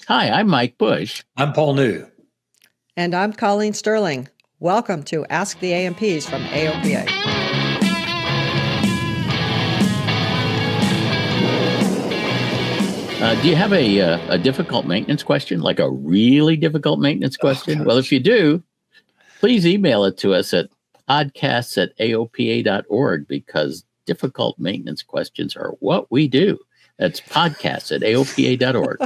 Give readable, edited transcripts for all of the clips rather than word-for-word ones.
Hi, I'm Mike Bush. I'm Paul New. And I'm Colleen Sterling. Welcome to Ask the A&Ps from AOPA. Do you have a difficult maintenance question, like a really difficult maintenance question? Well, if you do, please email it to us at podcasts@aopa.org, because difficult maintenance questions are what we do. That's podcasts@aopa.org.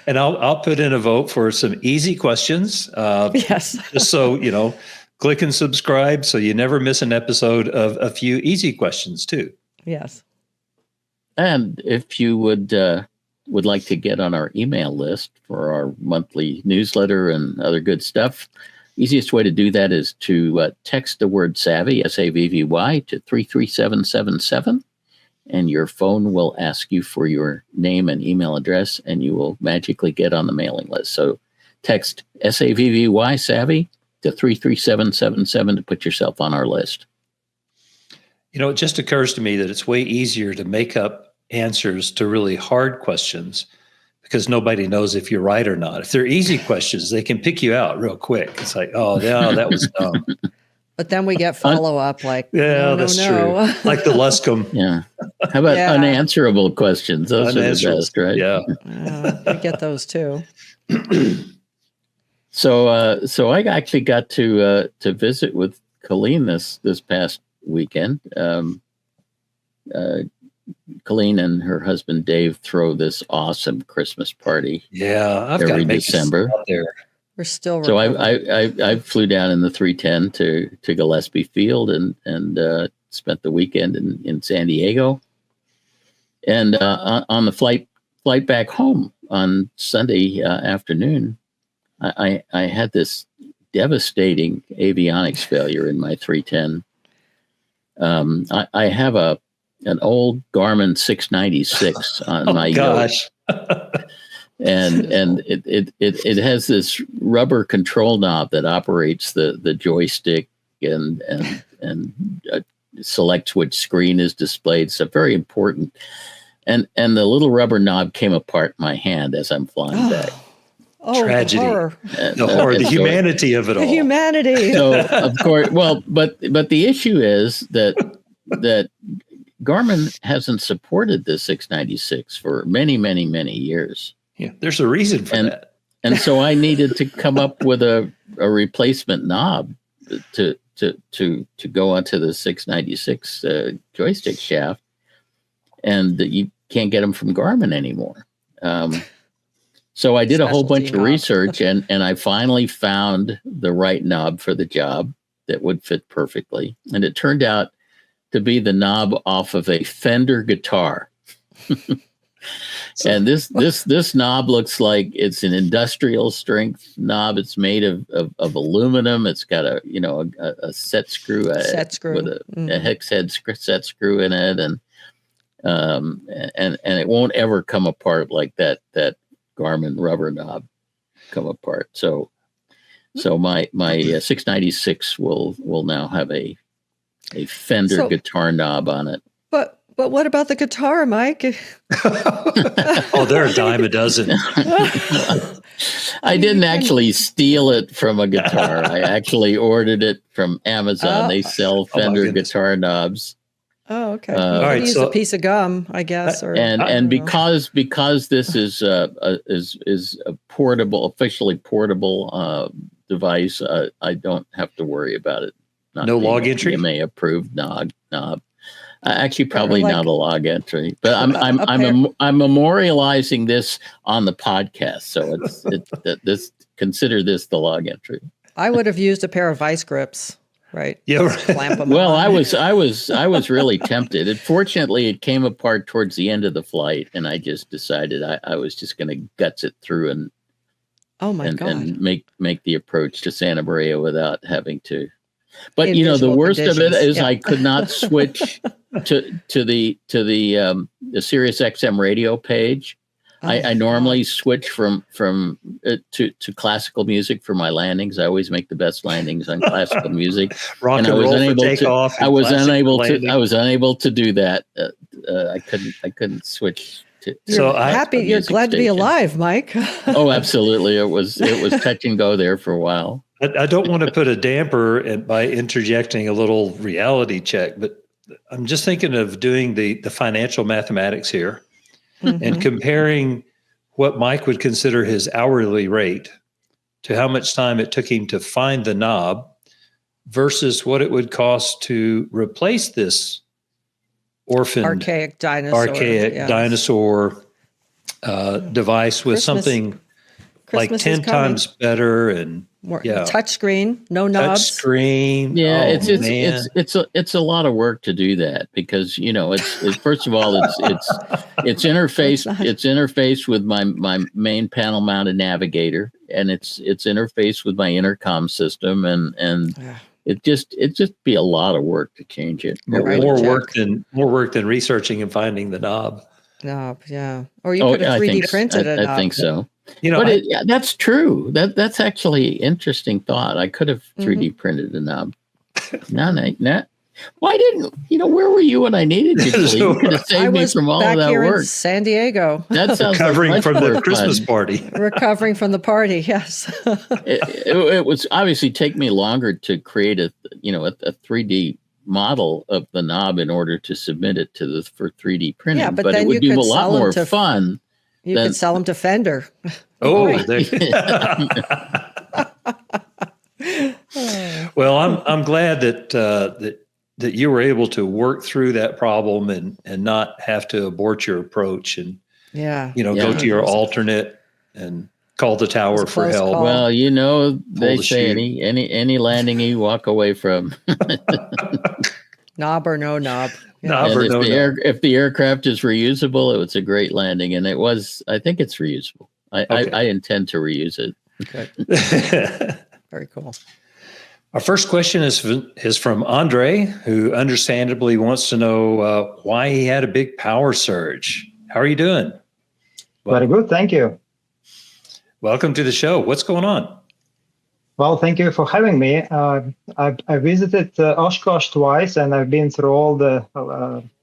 And I'll put in a vote for some easy questions. Yes. Just so, click and subscribe so you never miss an episode of a few easy questions too. Yes. And if you would like to get on our email list for our monthly newsletter and other good stuff, easiest way to do that is to text the word SAVVY, SAVVY, to 33777, and your phone will ask you for your name and email address, and you will magically get on the mailing list. So text SAVVY, SAVVY, to 33777 to put yourself on our list. It just occurs to me that it's way easier to make up answers to really hard questions because nobody knows if you're right or not. If they're easy questions, they can pick you out real quick. It's like, oh, no, that was dumb. But then we get follow-up like, yeah, that's true. Like the Luscombe. Yeah. How about unanswerable questions? Those are the best, right? Yeah. We get those too. So I actually got to visit with Colleen this past weekend. Colleen and her husband Dave throw this awesome Christmas party. Yeah, I've got every December. There. We're still so I flew down in the 310 to Gillespie Field and spent the weekend in San Diego. And on the flight back home on Sunday afternoon, I had this devastating avionics failure in my 310. I have an old Garmin 696 on my yacht. And it has this rubber control knob that operates the joystick and selects which screen is displayed. So very important. And the little rubber knob came apart in my hand as I'm flying back. Oh, tragedy! The horror, the humanity of it all. The humanity. So of course, but the issue is that Garmin hasn't supported the 696 for many, many, many years. Yeah, there's a reason for that. And so I needed to come up with a replacement knob to go onto the 696 joystick shaft, and you can't get them from Garmin anymore. So I did a whole bunch of research, and I finally found the right knob for the job that would fit perfectly. And it turned out to be the knob off of a Fender guitar. And this knob looks like it's an industrial strength knob. It's made of aluminum. It's got a set screw, with a hex head set screw in it, and it won't ever come apart like that Garmin rubber knob come apart. So my 696 will now have a Fender guitar knob on it. But what about the guitar, Mike? Oh, they're a dime a dozen. I didn't actually steal it from a guitar. I actually ordered it from Amazon. They sell Fender guitar knobs. Oh, okay. All right, use a piece of gum, I guess. And because this is a portable, officially portable device, I don't have to worry about it. No log entry. PMA approved knob. Actually, probably not a log entry, but I'm memorializing this on the podcast, so it's consider this the log entry. I would have used a pair of vice grips, right? Yeah. Right. Clamp them well, on. I was really tempted. Fortunately, it came apart towards the end of the flight, and I just decided I was just going to guts it through and and make the approach to Santa Maria without having to. But the worst of it is I could not switch to the Sirius XM radio page. I normally switch from to classical music for my landings. I always make the best landings on classical music. Rock and roll for takeoff. I was unable to do that. I couldn't switch So You're glad to be alive, Mike. Oh, absolutely. It was touch and go there for a while. I don't want to put a damper by interjecting a little reality check, but I'm just thinking of doing the financial mathematics here and comparing what Mike would consider his hourly rate to how much time it took him to find the knob versus what it would cost to replace this orphaned archaic dinosaur device with something like 10 times better and touch screen, no knobs. Touch screen. Yeah, it's a lot of work to do that because it's first of all it's interfaced with my main panel mounted navigator, and it's interfaced with my intercom system, and it just be a lot of work to change it. More work than researching and finding the knob. Yeah. Or you could have 3D printed it. I think so. But that's true. That's actually an interesting thought. I could have 3D printed a knob. No. Why didn't where were you when I needed you? You could have saved me from all of that work. In San Diego. That sounds recovering from the Christmas party. Recovering from the party, yes. it was obviously take me longer to create a 3D model of the knob in order to submit it for 3D printing. Yeah, but it would be a lot more fun. You could sell them to Fender. Oh, well, I'm glad that you were able to work through that problem and not have to abort your approach and go to your alternate and call the tower for help. Call. Well, they say any landing you walk away from. Knob or no knob. If the aircraft is reusable, it was a great landing, and it was. I think it's reusable. I intend to reuse it. Okay. Very cool. Our first question is from Andrey, who understandably wants to know why he had a big power surge. How are you doing? Very good, thank you. Welcome to the show. What's going on? Well, thank you for having me. I visited Oshkosh twice, and I've been through all the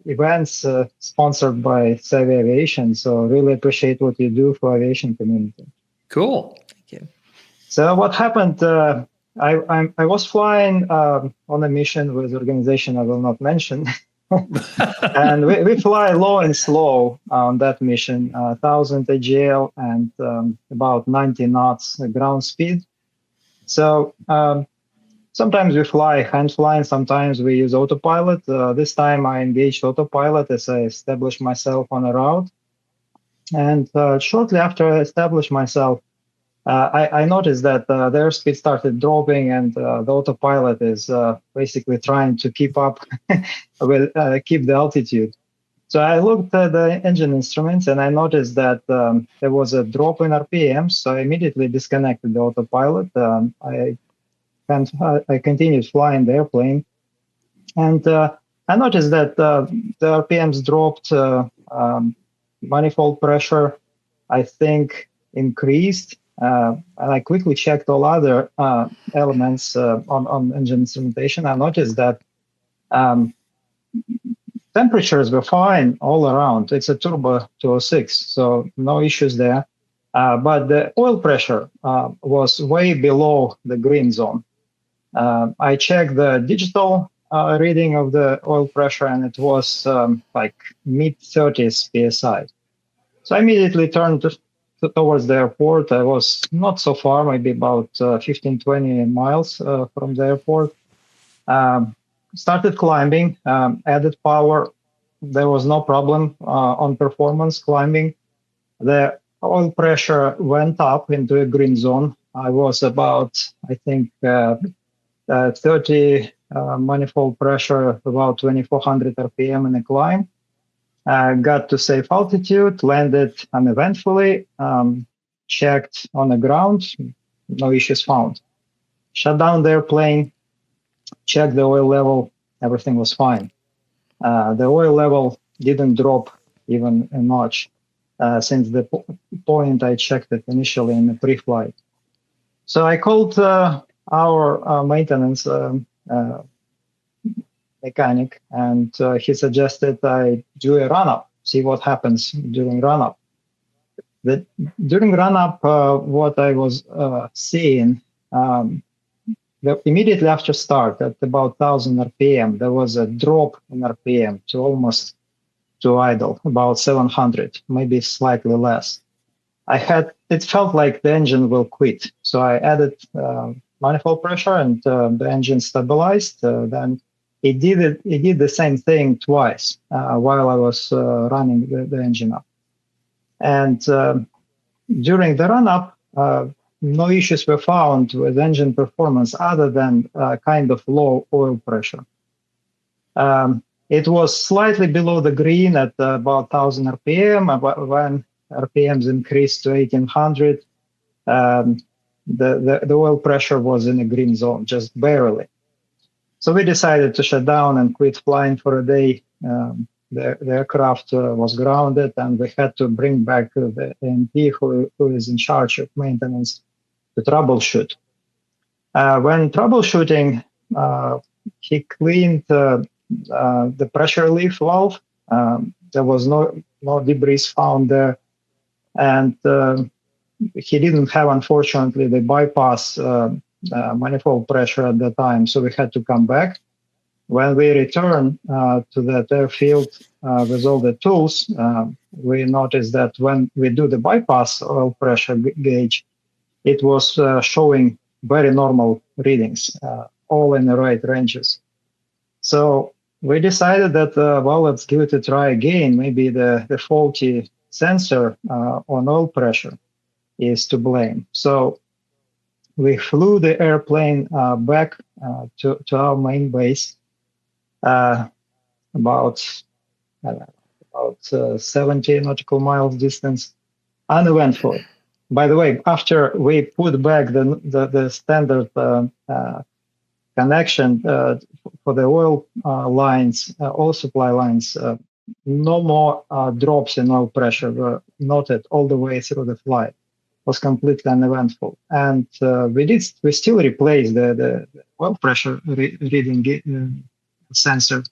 events sponsored by Savvy Aviation. So really appreciate what you do for aviation community. Cool. Thank you. So what happened? I was flying on a mission with an organization I will not mention. And we fly low and slow on that mission, 1,000 AGL and about 90 knots ground speed. So sometimes we fly hand flying, sometimes we use autopilot. This time I engaged autopilot as I established myself on a route. And shortly after I established myself, I noticed that the airspeed started dropping, and the autopilot is basically trying to keep up with keep the altitude. So I looked at the engine instruments, and I noticed that there was a drop in RPMs. So I immediately disconnected the autopilot. I continued flying the airplane, and I noticed that the RPMs dropped. Manifold pressure, I think, increased. And I quickly checked all other elements on engine instrumentation. I noticed that temperatures were fine all around. It's a turbo 206, so no issues there. But the oil pressure was way below the green zone. I checked the digital reading of the oil pressure, and it was like mid-30s PSI. So I immediately turned towards the airport. I was not so far, maybe about 15, 20 miles from the airport. Started climbing, added power. There was no problem on performance climbing. The oil pressure went up into a green zone. I was about, I think, 30 manifold pressure, about 2,400 RPM in a climb. Got to safe altitude, landed uneventfully, checked on the ground, no issues found. Shut down the airplane, checked the oil level, everything was fine. The oil level didn't drop even a notch since the point I checked it initially in the pre-flight. So I called our maintenance mechanic, and he suggested I do a run-up see what happens during run-up. During run-up, what I was seeing, immediately after start, at about 1,000 RPM, there was a drop in RPM to almost to idle, about 700, maybe slightly less. It felt like the engine will quit. So I added manifold pressure and the engine stabilized. Then it did the same thing twice while I was running the engine up. And during the run-up, no issues were found with engine performance other than kind of low oil pressure. It was slightly below the green at about 1,000 RPM. When RPMs increased to 1,800, the oil pressure was in a green zone, just barely. So we decided to shut down and quit flying for a day. The aircraft was grounded, and we had to bring back the A&P who is in charge of maintenance to troubleshoot. When troubleshooting, he cleaned the pressure relief valve. There was no debris found there, and he didn't have, unfortunately, the bypass manifold pressure at the time, so we had to come back. When we returned to that airfield with all the tools, we noticed that when we do the bypass oil pressure gauge, it was showing very normal readings, all in the right ranges. So we decided that, well, let's give it a try again. Maybe the faulty sensor on oil pressure is to blame. So we flew the airplane back to our main base, about 70 nautical miles distance, uneventful. By the way, after we put back the standard connection for the oil lines, oil supply lines, no more drops in oil pressure were noted all the way through the flight. It was completely uneventful, and we still replaced the oil pressure reading sensor,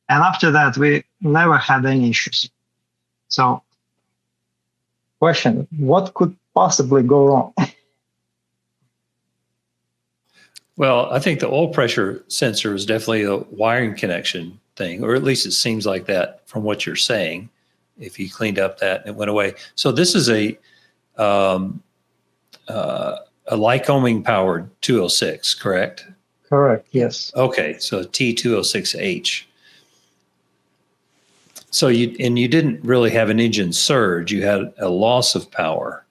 and after that we never had any issues. So, question: what could possibly go wrong? Well, I think the oil pressure sensor is definitely a wiring connection thing, or at least it seems like that from what you're saying. If you cleaned up that and it went away, so this is a Lycoming powered 206, correct? Correct. Yes. Okay, so T206H. So you didn't really have an engine surge; you had a loss of power.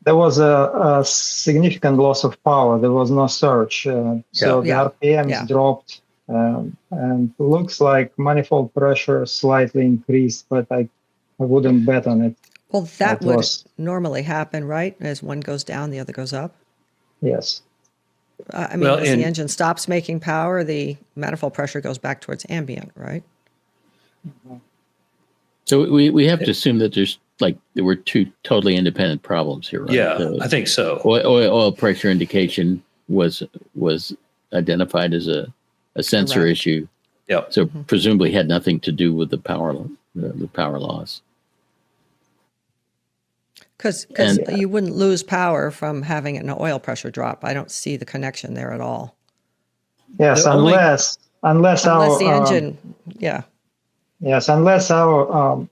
There was a significant loss of power. There was no surge, so the RPMs dropped, and looks like manifold pressure slightly increased, but I wouldn't bet on it. Well, that would normally happen, right? As one goes down, the other goes up. Yes. I mean, as the engine stops making power, the manifold pressure goes back towards ambient, right? Mm-hmm. So we have to assume that there were two totally independent problems here, right? Yeah, I think so. Oil pressure indication was identified as a sensor issue. Yeah. So presumably had nothing to do with the power loss. Because you wouldn't lose power from having an oil pressure drop. I don't see the connection there at all. Yes, unless the engine, Yes, unless our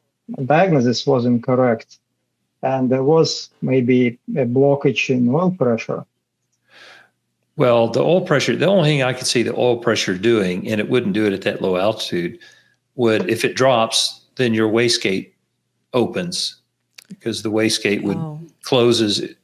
diagnosis was incorrect, and there was maybe a blockage in oil pressure. Well, the oil pressure, the only thing I could see the oil pressure doing, and it wouldn't do it at that low altitude, would, if it drops, then your wastegate opens, because the wastegate closes.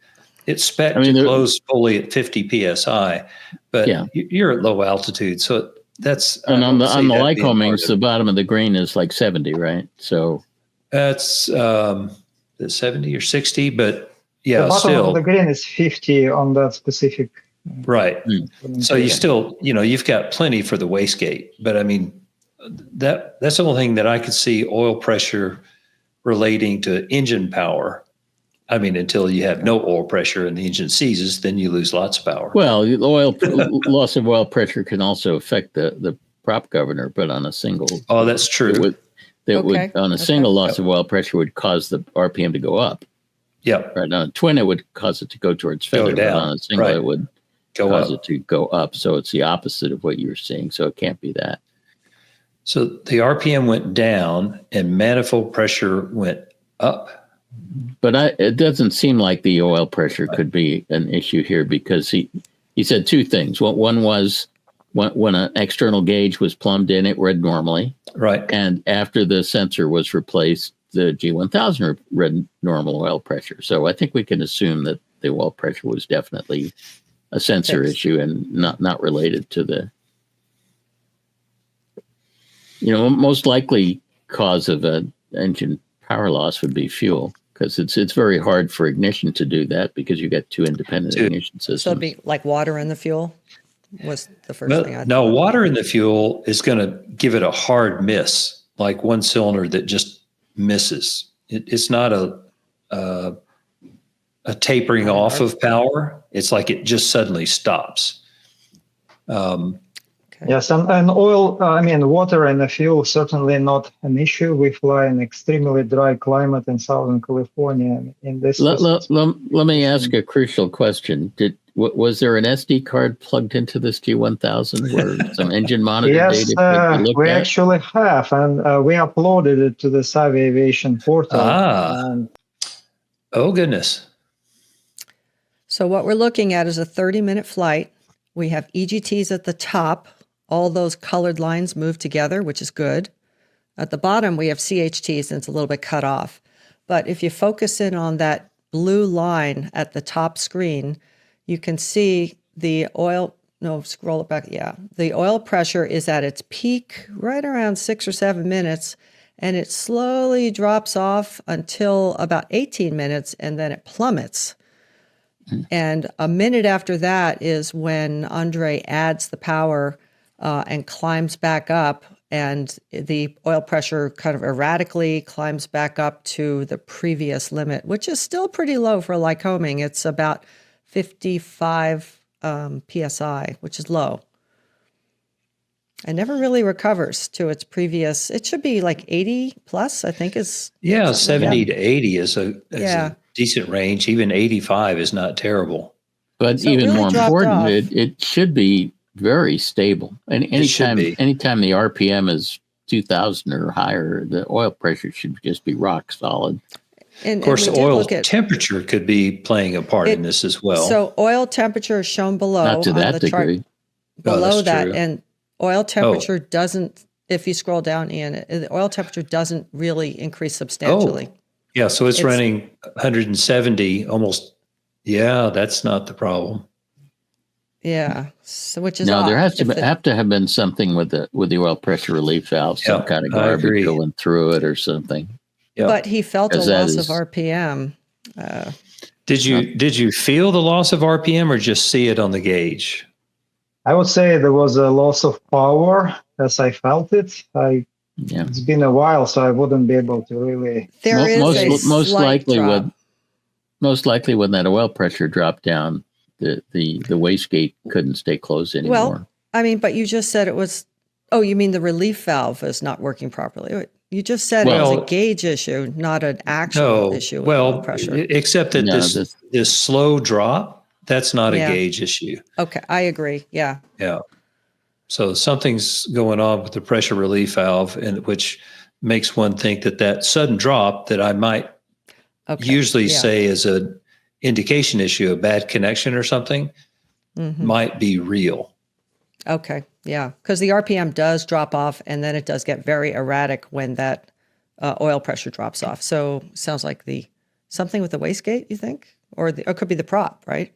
It's spec to close fully at 50 psi, but you're at low altitude, so that's. And on the Lycomings, the bottom of the green is like 70, right? So that's 70 or 60, but the bottom of the green is 50 on that specific. Right. So you still, you've got plenty for the wastegate, but I mean, that's the only thing that I could see oil pressure relating to engine power. I mean, until you have no oil pressure and the engine seizes, then you lose lots of power. Well, loss of oil pressure can also affect the prop governor, but on a single. Oh, that's true. that would, on a single loss Yep. of oil pressure, would cause the RPM to go up. Yep. Right, on a twin, it would cause it to go towards feather, but down. on a single, Right. it would Go cause up. it to go up. So it's the opposite of what you're seeing. So it can't be that. So the RPM went down and manifold pressure went up. But it doesn't seem like the oil pressure could be an issue here, because he said two things. One was when an external gauge was plumbed in, it read normally. Right. And after the sensor was replaced, the G1000 read normal oil pressure. So I think we can assume that the oil pressure was definitely a sensor issue and not related to the, most likely cause of an engine power loss would be fuel, because it's very hard for ignition to do that, because you got two independent ignition systems. So it'd be like water in the fuel was the first thing I No, thought. water in the fuel is going to give it a hard miss, like one cylinder that just misses. It's not a tapering off of power. It's like it just suddenly stops. Yes, and oil, water and the fuel, certainly not an issue. We fly in extremely dry climate in Southern California. In this, let me ask a crucial question. Was there an SD card plugged into this G1000 where some engine monitor yes, data could be looked we at? actually have, and we uploaded it to the aviation portal. Oh, goodness. So what we're looking at is a 30-minute flight. We have EGTs at the top. All those colored lines move together, which is good. At the bottom, we have CHTs, and it's a little bit cut off. But if you focus in on that blue line at the top screen, you can see the oil, scroll it back. Yeah. The oil pressure is at its peak right around 6 or 7 minutes, and it slowly drops off until about 18 minutes, and then it plummets. And a minute after that is when Andrey adds the power and climbs back up, and the oil pressure kind of erratically climbs back up to the previous limit, which is still pretty low for Lycoming. It's about 55 PSI, which is low. It never really recovers to its previous. It should be like 80 plus, I think is. Yeah, 70 to 80 is a decent range. Even 85 is not terrible. But So even really more dropped important, off. it should be very stable. And anytime the RPM is 2,000 or higher, the oil pressure should just be rock solid. And, Of course, and we did oil look at temperature could be playing a part in this as well. So oil temperature is shown below Not to on that the chart. degree. Below that's that, true. and oil temperature doesn't. If you scroll down, Ian, the oil temperature doesn't really increase substantially. Yeah, so it's running 170 almost. Yeah, that's not the problem. Yeah, so which is No, odd. there has to have to have been something with the oil pressure relief valve, some kind of I garbage agree. going through it or something. Yeah. But he felt a 'Cause that loss of is- RPM. Did you feel the loss of RPM or just see it on the gauge? I would say there was a loss of power as I felt it. It's been a while, so I wouldn't be able to really. There is a most slight likely drop. when that oil pressure dropped down, the wastegate couldn't stay closed anymore. Well, I mean, but you just said it was. Oh, you mean the relief valve is not working properly? You just said it was a gauge issue, not an actual issue with oil pressure. Except that this slow drop, that's not a gauge issue. Okay, I agree. Yeah. Yeah. So something's going on with the pressure relief valve, and which makes one think that sudden drop that I might usually say is an indication issue, a bad connection or something, might be real. Okay. Yeah. Because the RPM does drop off, and then it does get very erratic when that oil pressure drops off. So sounds like something with the wastegate, you think? Or it could be the prop, right?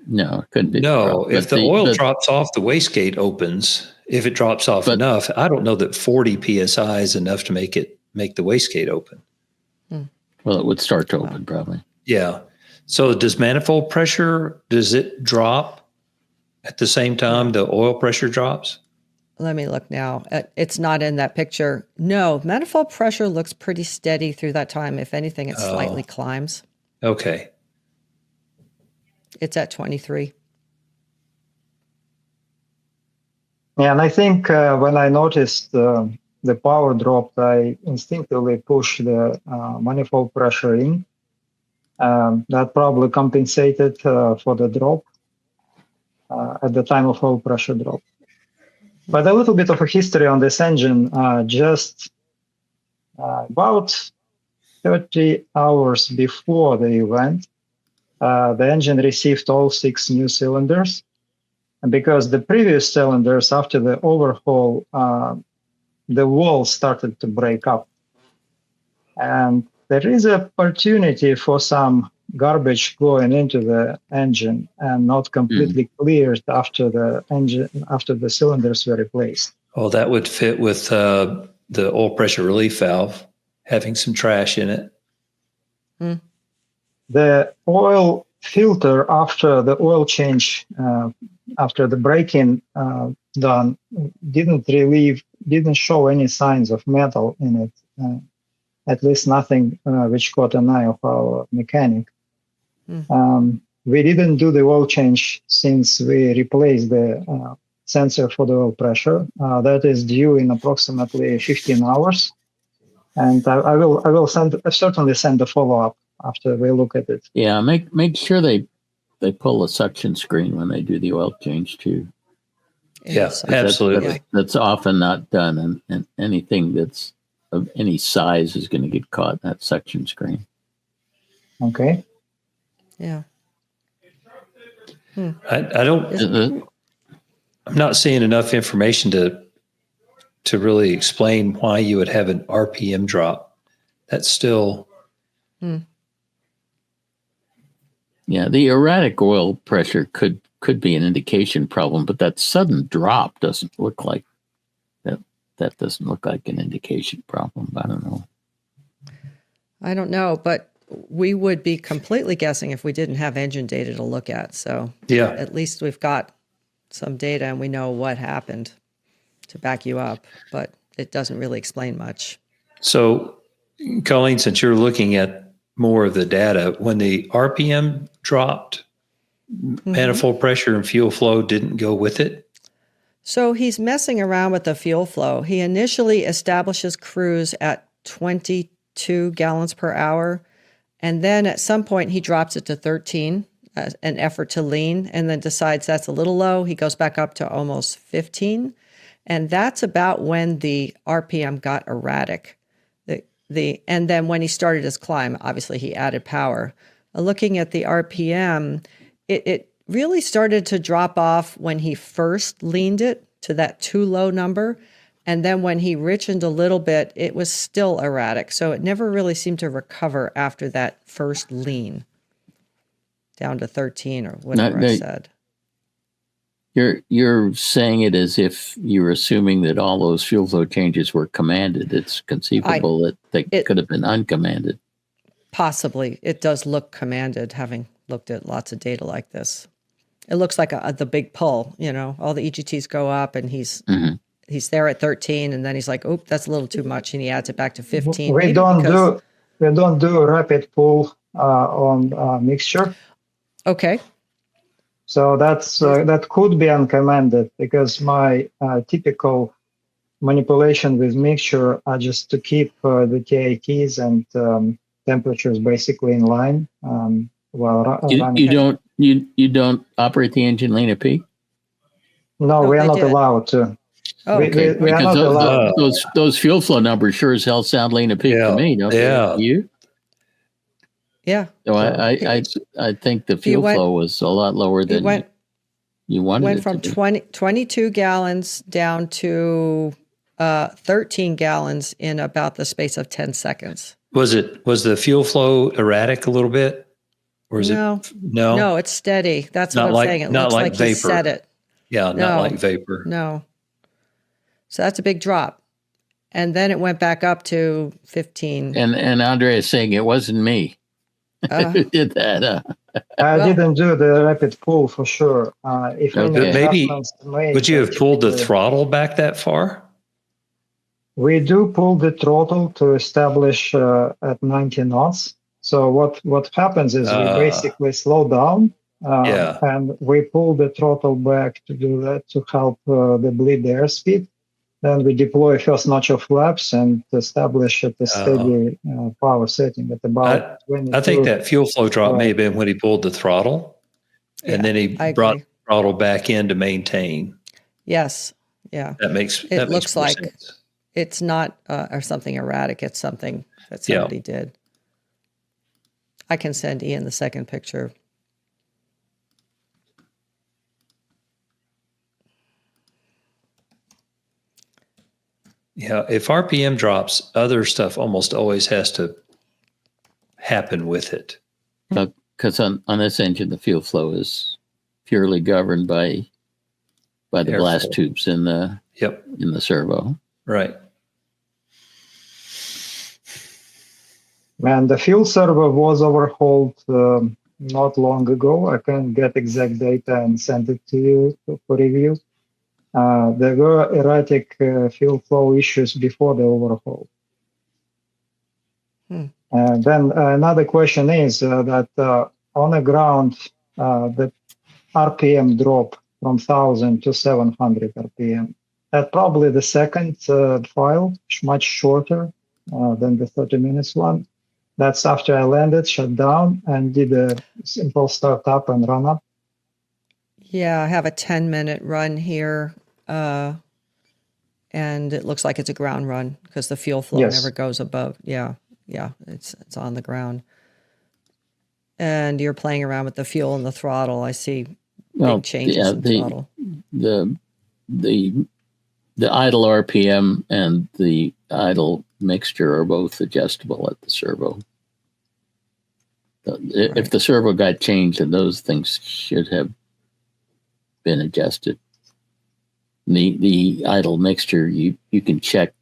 No, it couldn't be. No, if the oil drops off, the wastegate opens. If it drops off enough, I don't know that 40 PSI is enough to make the wastegate open. Well, it would start to open probably. Yeah. So does manifold pressure, does it drop at the same time the oil pressure drops? Let me look now. It's not in that picture. No, manifold pressure looks pretty steady through that time. If anything, it slightly climbs. Okay. It's at 23. Yeah, and I think when I noticed the power dropped, I instinctively pushed the manifold pressure in. That probably compensated for the drop at the time of oil pressure drop. But a little bit of a history on this engine. Just about 30 hours before the event, the engine received all 6 new cylinders. And because the previous cylinders, after the overhaul, the walls started to break up. And there is an opportunity for some garbage going into the engine and not completely cleared after the cylinders were replaced. Oh, that would fit with the oil pressure relief valve having some trash in it. The oil filter after the oil change, after the break-in done, didn't show any signs of metal in it. At least nothing which caught an eye of our mechanic. We didn't do the oil change since we replaced the sensor for the oil pressure. That is due in approximately 15 hours. And I will certainly send a follow-up after we look at it. Yeah, make sure they pull a suction screen when they do the oil change too. Yes, absolutely. That's often not done, and anything that's of any size is going to get caught in that suction screen. Okay. Yeah. I don't. I'm not seeing enough information to really explain why you would have an RPM drop. That's still. Yeah, the erratic oil pressure could be an indication problem, but that sudden drop doesn't look like that. That doesn't look like an indication problem. I don't know. I don't know, but we would be completely guessing if we didn't have engine data to look at. So yeah, at least we've got some data and we know what happened to back you up, but it doesn't really explain much. So, Colleen, since you're looking at more of the data, when the RPM dropped, manifold pressure and fuel flow didn't go with it? So he's messing around with the fuel flow. He initially establishes cruise at 22 gallons per hour, and then at some point he drops it to 13, an effort to lean, and then decides that's a little low. He goes back up to almost 15, and that's about when the RPM got erratic. And then when he started his climb, obviously he added power. Looking at the RPM, it really started to drop off when he first leaned it to that too low number. And then when he richened a little bit, it was still erratic. So it never really seemed to recover after that first lean down to 13 or whatever I said. You're saying it as if you're assuming that all those fuel flow changes were commanded. It's conceivable that they could have been uncommanded. Possibly. It does look commanded, having looked at lots of data like this. It looks like the big pull, all the EGTs go up and he's there at 13 and then he's like, oh, that's a little too much. And he adds it back to 15. We don't do a rapid pull on mixture. Okay. So that could be uncommanded because my typical manipulation with mixture are just to keep the TITs and temperatures basically in line. You don't operate the engine lane at peak? No, we are not allowed to. Oh, okay. We are not allowed. Those fuel flow numbers sure as hell sound lane at peak to me. Don't they? You? Yeah. So I think the fuel flow was a lot lower than you wanted. Went from 22 gallons down to 13 gallons in about the space of 10 seconds. Was the fuel flow erratic a little bit? Or is no? No, it's steady. That's what I'm saying. It looks like vapor. He set it. Yeah, not like vapor. No. So that's a big drop. And then it went back up to 15. And Andrey is saying it wasn't me. Who did that? I didn't do the rapid pull for sure. Maybe would you have pulled the throttle back that far? We do pull the throttle to establish at 90 knots. So what happens is we basically slow down and we pull the throttle back to do that to help the bleed airspeed. Then we deploy first notch of flaps and establish at a steady power setting at about 22. I think that fuel flow drop may have been when he pulled the throttle, and then he brought the throttle back in to maintain. Yes. Yeah. That makes it looks more like sense. It's not or something erratic. It's something that somebody did. I can send Ian the second picture. Yeah, if RPM drops, other stuff almost always has to happen with it. Because on this engine, the fuel flow is purely governed by the blast tubes in the servo. Right. And the fuel servo was overhauled not long ago. I can get exact data and send it to you for review. There were erratic fuel flow issues before the overhaul. And then another question is that on the ground, the RPM drop from 1,000 to 700 RPM. That's probably the second file, much shorter than the 30 minutes one. That's after I landed, shut down, and did a simple startup and run up. Yeah, I have a 10-minute run here. And it looks like it's a ground run because the fuel flow never goes above. Yeah, it's on the ground. And you're playing around with the fuel and the throttle. I see big changes in throttle. The idle RPM and the idle mixture are both adjustable at the servo. If the servo got changed, then those things should have been adjusted. The idle mixture, you can check,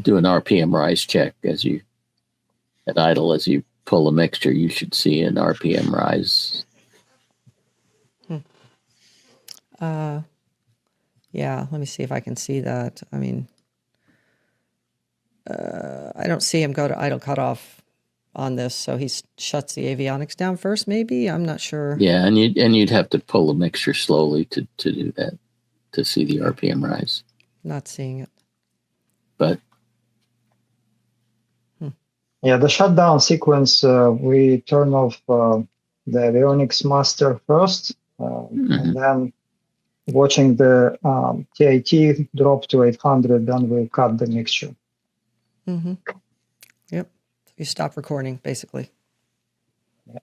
do an RPM rise check as you pull a mixture, you should see an RPM rise. Yeah, let me see if I can see that. I mean, I don't see him go to idle cutoff on this, so he shuts the avionics down first, maybe? I'm not sure. Yeah, and you'd have to pull a mixture slowly to do that, to see the RPM rise. Not seeing it. But yeah, the shutdown sequence, we turn off the avionics master first, and then watching the TIT drop to 800, then we cut the mixture. Yep. You stop recording, basically. Yeah.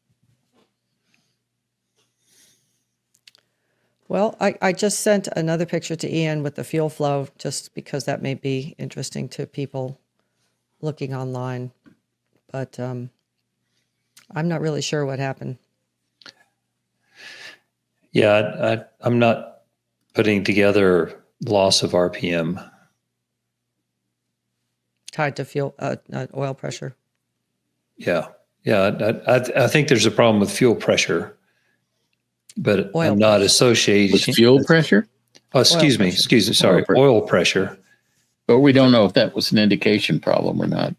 Well, I just sent another picture to Ian with the fuel flow, just because that may be interesting to people looking online. But I'm not really sure what happened. Yeah, I'm not putting together loss of RPM. Tied to fuel, oil pressure. Yeah. I think there's a problem with fuel pressure, but I'm not associating with fuel pressure. Oh, excuse me. Sorry, oil pressure. But we don't know if that was an indication problem or not.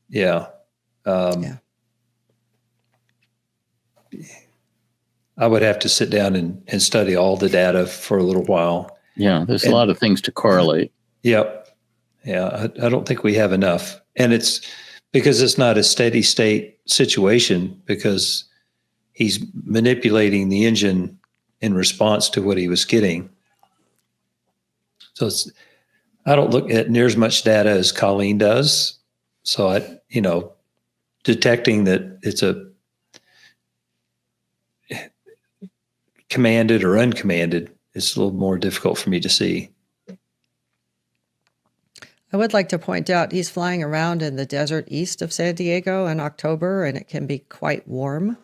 Yeah. I would have to sit down and study all the data for a little while. Yeah, there's a lot of things to correlate. Yep. Yeah, I don't think we have enough. And it's because it's not a steady state situation, because he's manipulating the engine in response to what he was getting. So I don't look at near as much data as Colleen does. So detecting that it's a commanded or uncommanded, it's a little more difficult for me to see. I would like to point out he's flying around in the desert east of San Diego in October, and it can be quite warm.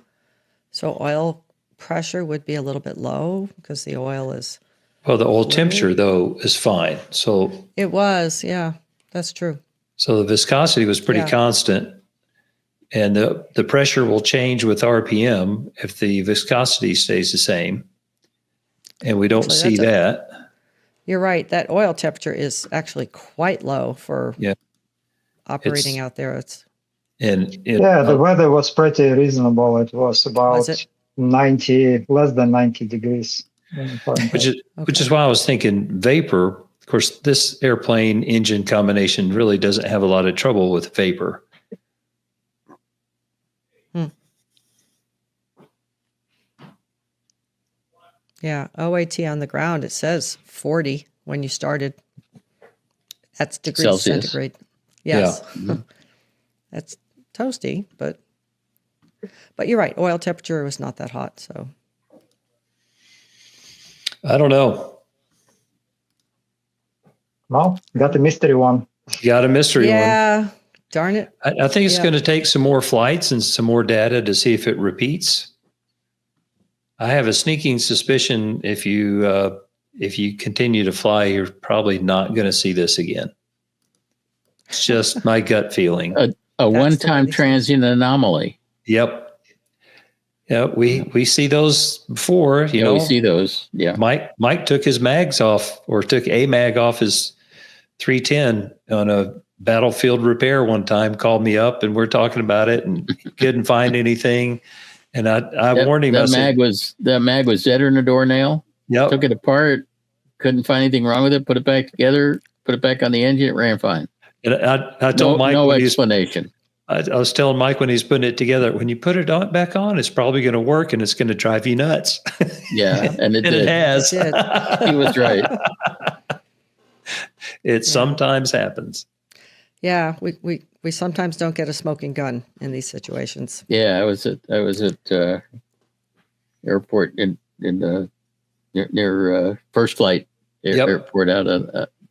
So oil pressure would be a little bit low because the oil is... Well, the oil temperature, though, is fine. So it was, yeah, that's true. So the viscosity was pretty constant, and the pressure will change with RPM if the viscosity stays the same, and we don't see that. You're right. That oil temperature is actually quite low for operating out there. The weather was pretty reasonable. It was about 90, less than 90 degrees. Which is why I was thinking vapor Of course, this airplane engine combination really doesn't have a lot of trouble with vapor. Yeah, OAT on the ground, it says 40 when you started. That's degrees Celsius. centigrade. Yes. Yeah. That's toasty, but you're right. Oil temperature was not that hot, so. I don't know. Well, got the mystery one. You got a mystery one. Yeah, darn it. I think it's going to take some more flights and some more data to see if it repeats. I have a sneaking suspicion if you continue to fly, you're probably not going to see this again. It's just my gut feeling. A one-time transient anomaly. Yep. Yeah, we see those before. You know, we see those. Yeah. Mike took his mags off, or took a mag off his 310 on a battlefield repair one time. Called me up, and we're talking about it, and couldn't find anything. And I warned him. That mag was dead in a doornail. Yep. Took it apart. Couldn't find anything wrong with it. Put it back together. Put it back on the engine. It ran fine. And I told Mike no explanation. I was telling Mike when he's putting it together, when you put it back on, it's probably going to work, and it's going to drive you nuts. Yeah, and it did. It has. It did. He was right. It sometimes happens. Yeah, we sometimes don't get a smoking gun in these situations. Yeah, I was at airport in near First Flight Airport out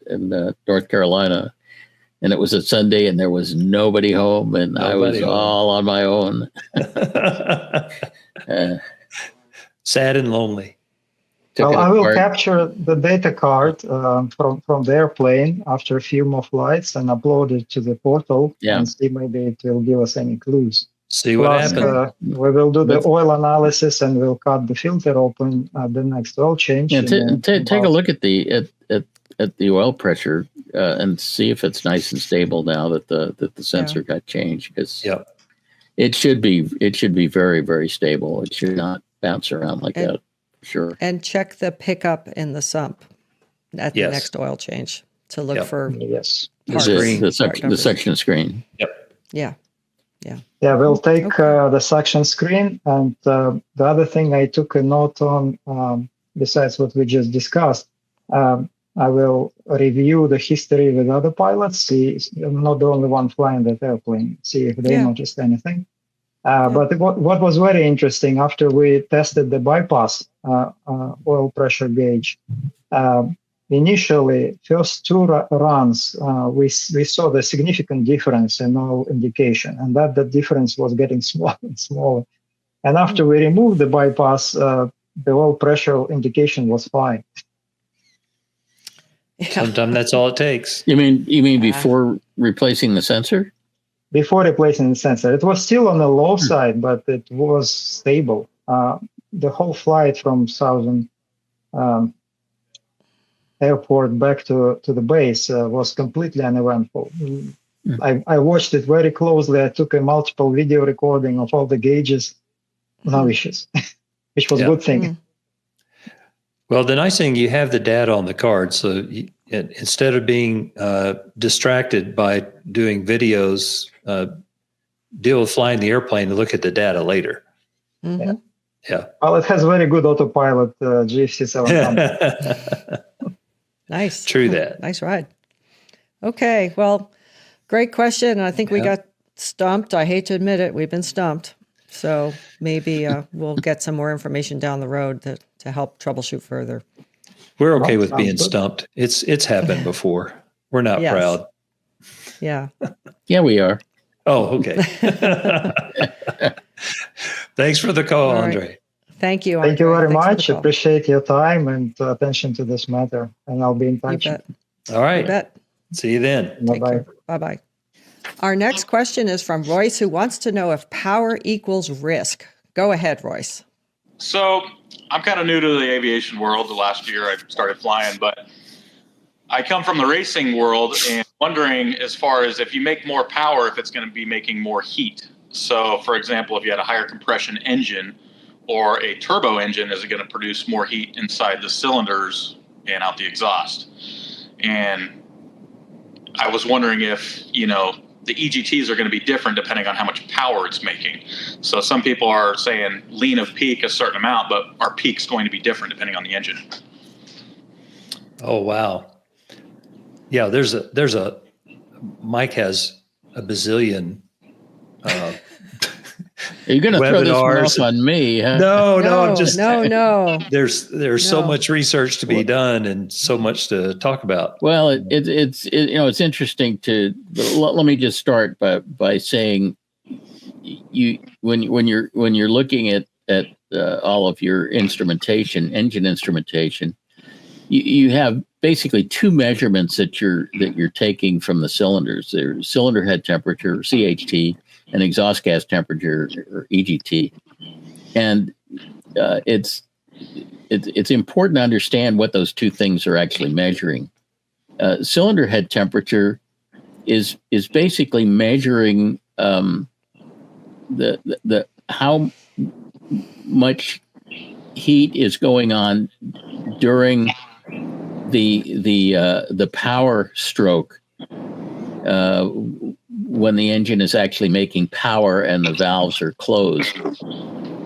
in North Carolina, and it was a Sunday, and there was nobody home, and I was all on my own. Sad and lonely. Well, I will capture the data card from the airplane after a few more flights and upload it to the portal and see maybe it will give us any clues. See what happens. We will do the oil analysis and we'll cut the filter open at the next oil change. Yeah, take a look at the oil pressure and see if it's nice and stable now that the sensor got changed, because it should be very, very stable. It should not bounce around like that. Sure. And check the pickup in the sump at the next oil change to look for the suction screen. Yep. Yeah. We'll take the suction screen, and the other thing I took a note on, besides what we just discussed, I will review the history with other pilots. See, I'm not the only one flying that airplane. See if they noticed anything. But what was very interesting, after we tested the bypass oil pressure gauge, initially, first two runs, we saw the significant difference in oil indication, and that difference was getting smaller and smaller. And after we removed the bypass, the oil pressure indication was fine. Sometimes that's all it takes. You mean before replacing the sensor? Before replacing the sensor, it was still on the low side, but it was stable. The whole flight from Southern Airport back to the base was completely uneventful. I watched it very closely. I took a multiple video recording of all the gauges. No issues, which was a good thing. Well, the nice thing, you have the data on the card, so instead of being distracted by doing videos, deal with flying the airplane and look at the data later. Mm-hmm. Yeah. Well, it has very good autopilot GFC 700. Nice. True that. Nice ride. Okay. Well, great question. I think we got stumped. I hate to admit it. We've been stumped. So maybe we'll get some more information down the road to help troubleshoot further. We're okay with being stumped. It's happened before. We're not proud. Yeah. Yeah, we are. Oh, okay. Thanks for the call, Andrey. Thank you, Andrey. Thank you very much. Appreciate your time and attention to this matter. And I'll be in touch. All right. See you then. Bye-bye. Bye-bye. Our next question is from Royce, who wants to know if power equals risk. Go ahead, Royce. So I'm kind of new to the aviation world. The last year I started flying, but I come from the racing world and wondering, as far as if you make more power, if it's going to be making more heat. So, for example, if you had a higher compression engine or a turbo engine, is it going to produce more heat inside the cylinders and out the exhaust? And I was wondering if, the EGTs are going to be different depending on how much power it's making. So some people are saying lean of peak a certain amount, but our peak's going to be different depending on the engine. Oh, wow. Yeah, Mike has a bazillion Are you going to throw this one webinars. off on me? Huh? No. There's so No. much research to be done and so much to talk about. Well, it's interesting to. Let me just start by saying, when you're looking at all of your instrumentation, engine instrumentation, you have basically two measurements that you're taking from the cylinders. There's cylinder head temperature, CHT, and exhaust gas temperature, or EGT. And it's important to understand what those two things are actually measuring. Cylinder head temperature is basically measuring the how much heat is going on during the power stroke when the engine is actually making power and the valves are closed.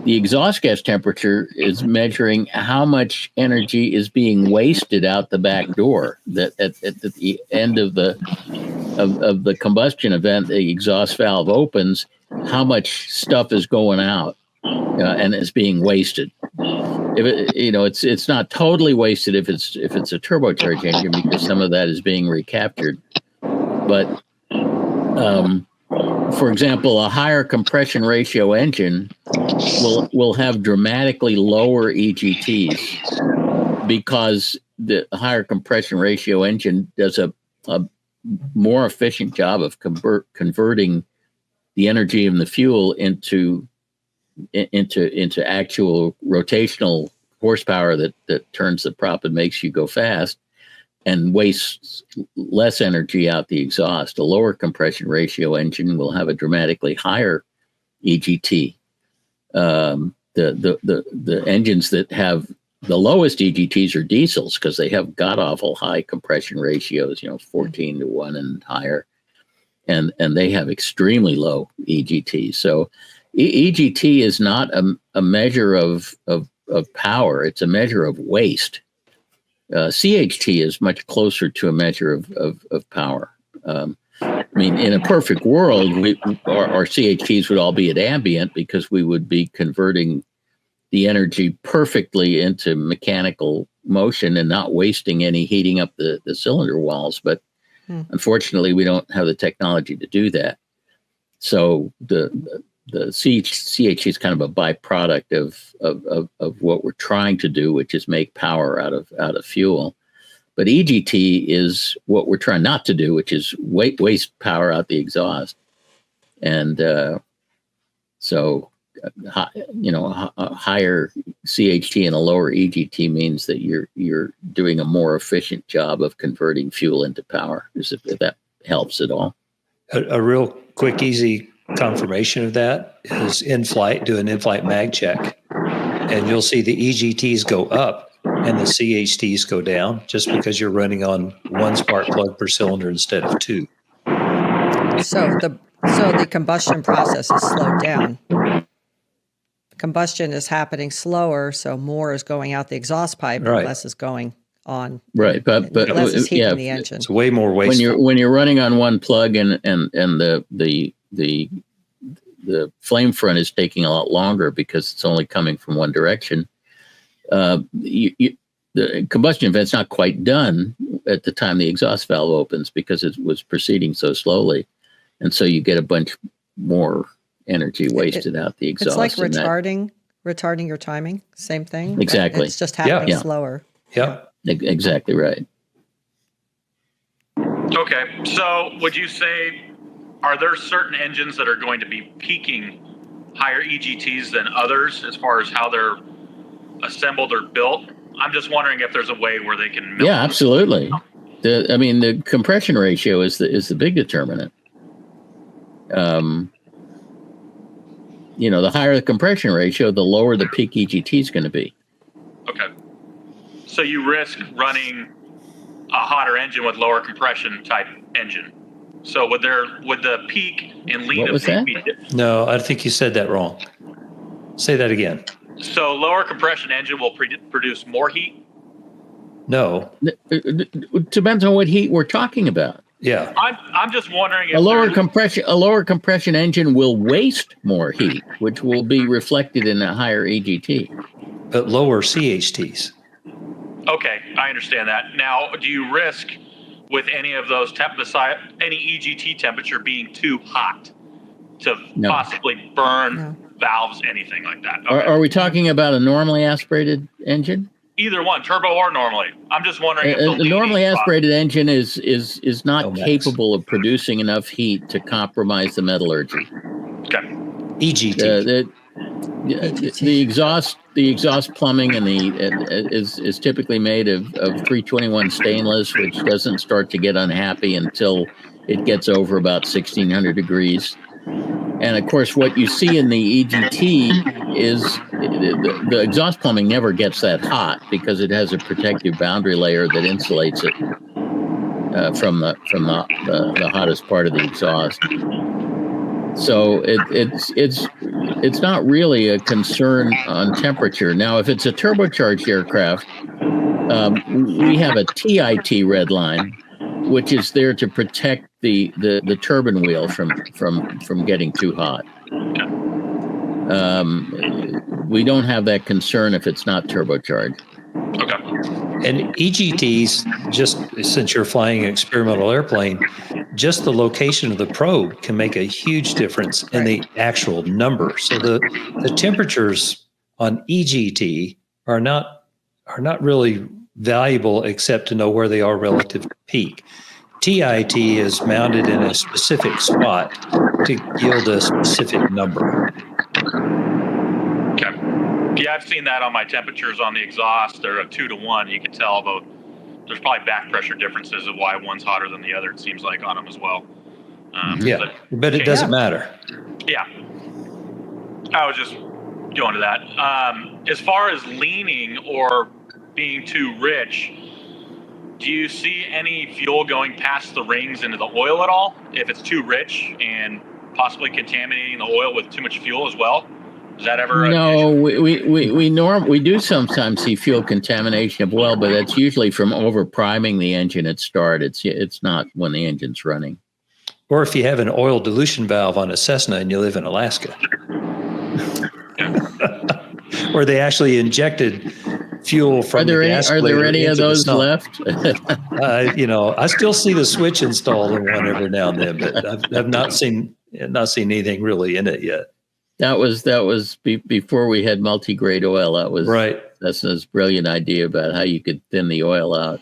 The exhaust gas temperature is measuring how much energy is being wasted out the back door. That at the end of the combustion event, the exhaust valve opens, how much stuff is going out and is being wasted. It's not totally wasted if it's a turbocharged engine, because some of that is being recaptured. But for example, a higher compression ratio engine will have dramatically lower EGTs, because the higher compression ratio engine does a more efficient job of converting the energy in the fuel into actual rotational horsepower that turns the prop and makes you go fast, and wastes less energy out the exhaust. A lower compression ratio engine will have a dramatically higher EGT. The engines that have the lowest EGTs are diesels, because they have god awful high compression ratios, 14 to 1 and higher, and they have extremely low EGTs. So EGT is not a measure of power; it's a measure of waste. CHT is much closer to a measure of power. In a perfect world, our CHTs would all be at ambient, because we would be converting the energy perfectly into mechanical motion and not wasting any heating up the cylinder walls. But unfortunately, we don't have the technology to do that. So the CHT is kind of a byproduct of what we're trying to do, which is make power out of fuel. But EGT is what we're trying not to do, which is waste power out the exhaust. And so a higher CHT and a lower EGT means that you're doing a more efficient job of converting fuel into power, if that helps at all. A real quick, easy confirmation of that is do an in-flight mag check, and you'll see the EGTs go up and the CHTs go down, just because you're running on one spark plug per cylinder instead of two. So the combustion process is slowed down. Combustion is happening slower, so more is going out the exhaust pipe, and less is going on. Right, but less is heating the engine. It's way more wasteful. When you're running on one plug and the flame front is taking a lot longer because it's only coming from one direction. The combustion event's not quite done at the time the exhaust valve opens, because it was proceeding so slowly, and so you get a bunch more energy wasted out the exhaust. It's like retarding your timing. Same thing. Exactly. It's just happening slower. Yeah. Exactly right. Okay, so would you say, are there certain engines that are going to be peaking higher EGTs than others as far as how they're assembled or built? I'm just wondering if there's a way where they can. Yeah, absolutely. The compression ratio is the big determinant. The higher the compression ratio, the lower the peak EGT is going to be. Okay. So you risk running a hotter engine with lower compression type engine. So would the peak and lean What of was peak that? be No, I think you said that wrong. Say that again. so lower compression engine will produce more heat? No. It depends on what heat we're talking about. Yeah. I'm just wondering if A lower there's- compression engine will waste more heat, which will be reflected in a higher EGT. But lower CHTs. Okay, I understand that. Now, do you risk with any of those any EGT temperature being too hot to No. possibly burn No. valves, anything like that? Okay. Are we talking about a normally aspirated engine? Either one, turbo or normally. I'm just wondering if the A normally leading- aspirated engine is not No, Max. capable of producing enough heat to compromise the metallurgy. Okay. EGT. The exhaust plumbing is typically made of 321 stainless, which doesn't start to get unhappy until it gets over about 1600 degrees. And of course, what you see in the EGT is the exhaust plumbing never gets that hot because it has a protective boundary layer that insulates it from the hottest part of the exhaust. So it's not really a concern on temperature. Now, if it's a turbocharged aircraft, we have a TIT red line, which is there to protect the turbine wheel from getting too hot. We don't have that concern if it's not turbocharged. Okay. And EGTs, just since you're flying an experimental airplane, just the location of the probe can make a huge difference in the actual number. So the temperatures on EGT are not really valuable except to know where they are relative to peak. TIT is mounted in a specific spot to yield a specific number. Okay. Yeah, I've seen that on my temperatures on the exhaust. They're a 2 to 1. You can tell about there's probably back pressure differences of why one's hotter than the other. It seems like on them as well. Yeah, but it doesn't matter. Yeah. I was just going to that. As far as leaning or being too rich, do you see any fuel going past the rings into the oil at all? If it's too rich and possibly contaminating the oil with too much fuel as well? Is that ever? No, we do sometimes see fuel contamination of oil, but that's usually from over priming the engine at start. It's not when the engine's running. Or if you have an oil dilution valve on a Cessna and you live in Alaska, where they actually injected fuel from Are there the any of those left? I still see the switch installed in one every now and then, but I've not seen anything really in it yet. That was before we had multi-grade oil. That was right. That's a brilliant idea about how you could thin the oil out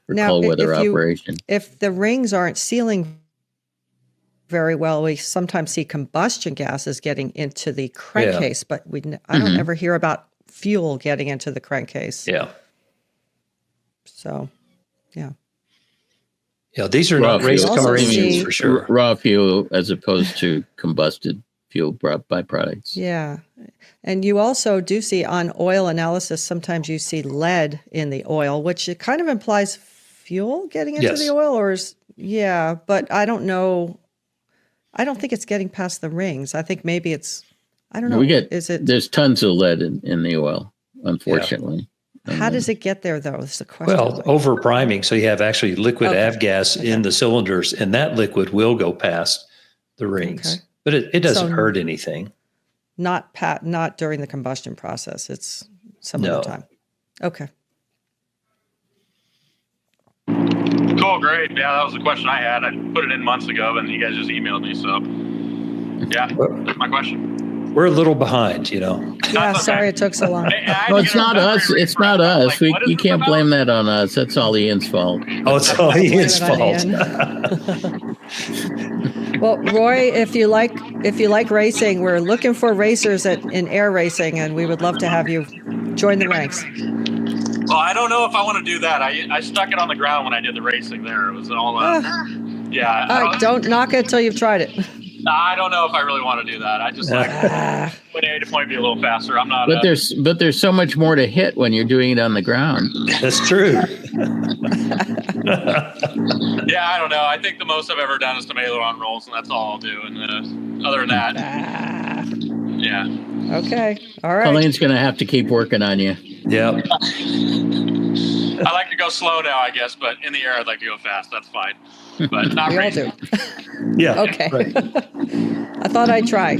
for cold weather operation. If the rings aren't sealing very well, we sometimes see combustion gases getting into the crankcase, but I don't ever hear about fuel getting into the crankcase. Yeah. So, yeah. Yeah, these are not race car engines for sure. Raw fuel as opposed to combusted fuel byproducts. Yeah. And you also do see on oil analysis, sometimes you see lead in the oil, which it kind of implies fuel getting into the oil but I don't know. I don't think it's getting past the rings. I think maybe it's, I don't know. There's tons of lead in the oil, unfortunately. Yeah. How does it get there, though? Is the question. Well, over priming, so you have actually liquid avgas in the cylinders, and that liquid will go past the rings. Okay. But it doesn't hurt anything. Not during the combustion process. It's some other time. Okay. Cool, great. Yeah, that was the question I had. I put it in months ago, and you guys just emailed me. So, yeah, that's my question. We're a little behind, Yeah, okay. sorry it took so long. No, it's not us. It's not us. You can't blame that on us. That's all Ian's fault. Oh, it's all Ian's fault. Well, Roy, if you like racing, we're looking for racers in air racing, and we would love to have you join the ranks. Well, I don't know if I want to do that. I stuck it on the ground when I did the racing there. It was all, yeah. All right, don't knock it until you've tried it. I don't know if I really want to do that. I just point A to point B a little faster. I'm not. But there's so much more to hit when you're doing it on the ground. That's true. Yeah, I don't know. I think the most I've ever done is tomato on rolls, and that's all I'll do. And other than that, yeah. Okay. All right. Colleen's going to have to keep working on you. Yeah. I like to go slow now, I guess, but in the air, I'd like to go fast. That's fine, but not We all crazy. do. Yeah. Okay. Right. I thought I'd try.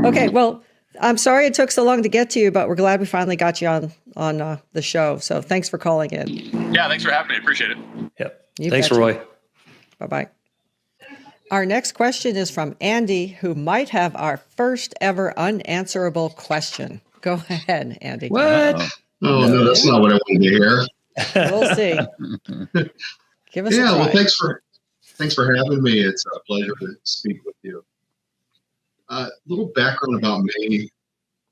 Okay. Well, I'm sorry it took so long to get to you, but we're glad we finally got you on the show. So thanks for calling in. Yeah, thanks for having me. Appreciate it. Yep. You Thanks, betcha. Roy. Bye-bye. Our next question is from Andy, who might have our first ever unanswerable question. Go ahead, Andy. What? Oh, no, that's not what I wanted to hear. We'll see. Give us a Yeah, try. well, thanks for having me. It's a pleasure to speak with you. A little background about me.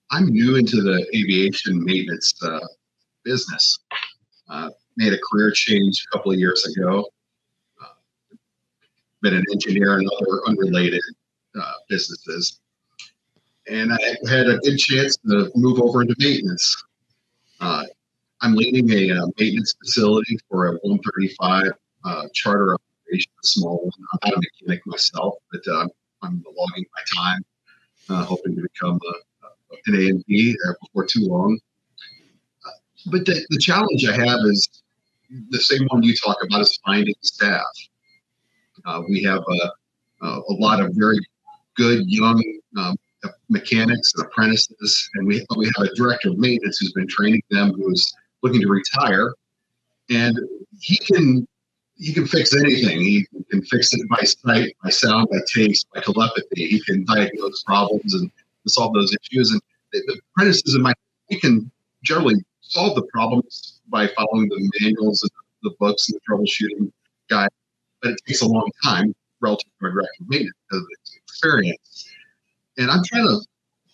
I'm new into the aviation maintenance business. Made a career change a couple of years ago. Been an engineer in other unrelated businesses. And I had a good chance to move over into maintenance. I'm leading a maintenance facility for a 135 charter operation, a small one. I'm not a mechanic myself, but I'm logging my time, hoping to become an A&P before too long. But the challenge I have is the same one you talk about, is finding staff. We have a lot of very good young mechanics and apprentices, and we have a director of maintenance who's been training them, who's looking to retire, and he can fix anything. He can fix it by sight, by sound, by taste, by telepathy. He can diagnose problems and solve those issues. And the apprentices in my, we can generally solve the problems by following the manuals and the books and the troubleshooting guide, but it takes a long time relative to my director of maintenance because of its experience. And I'm trying to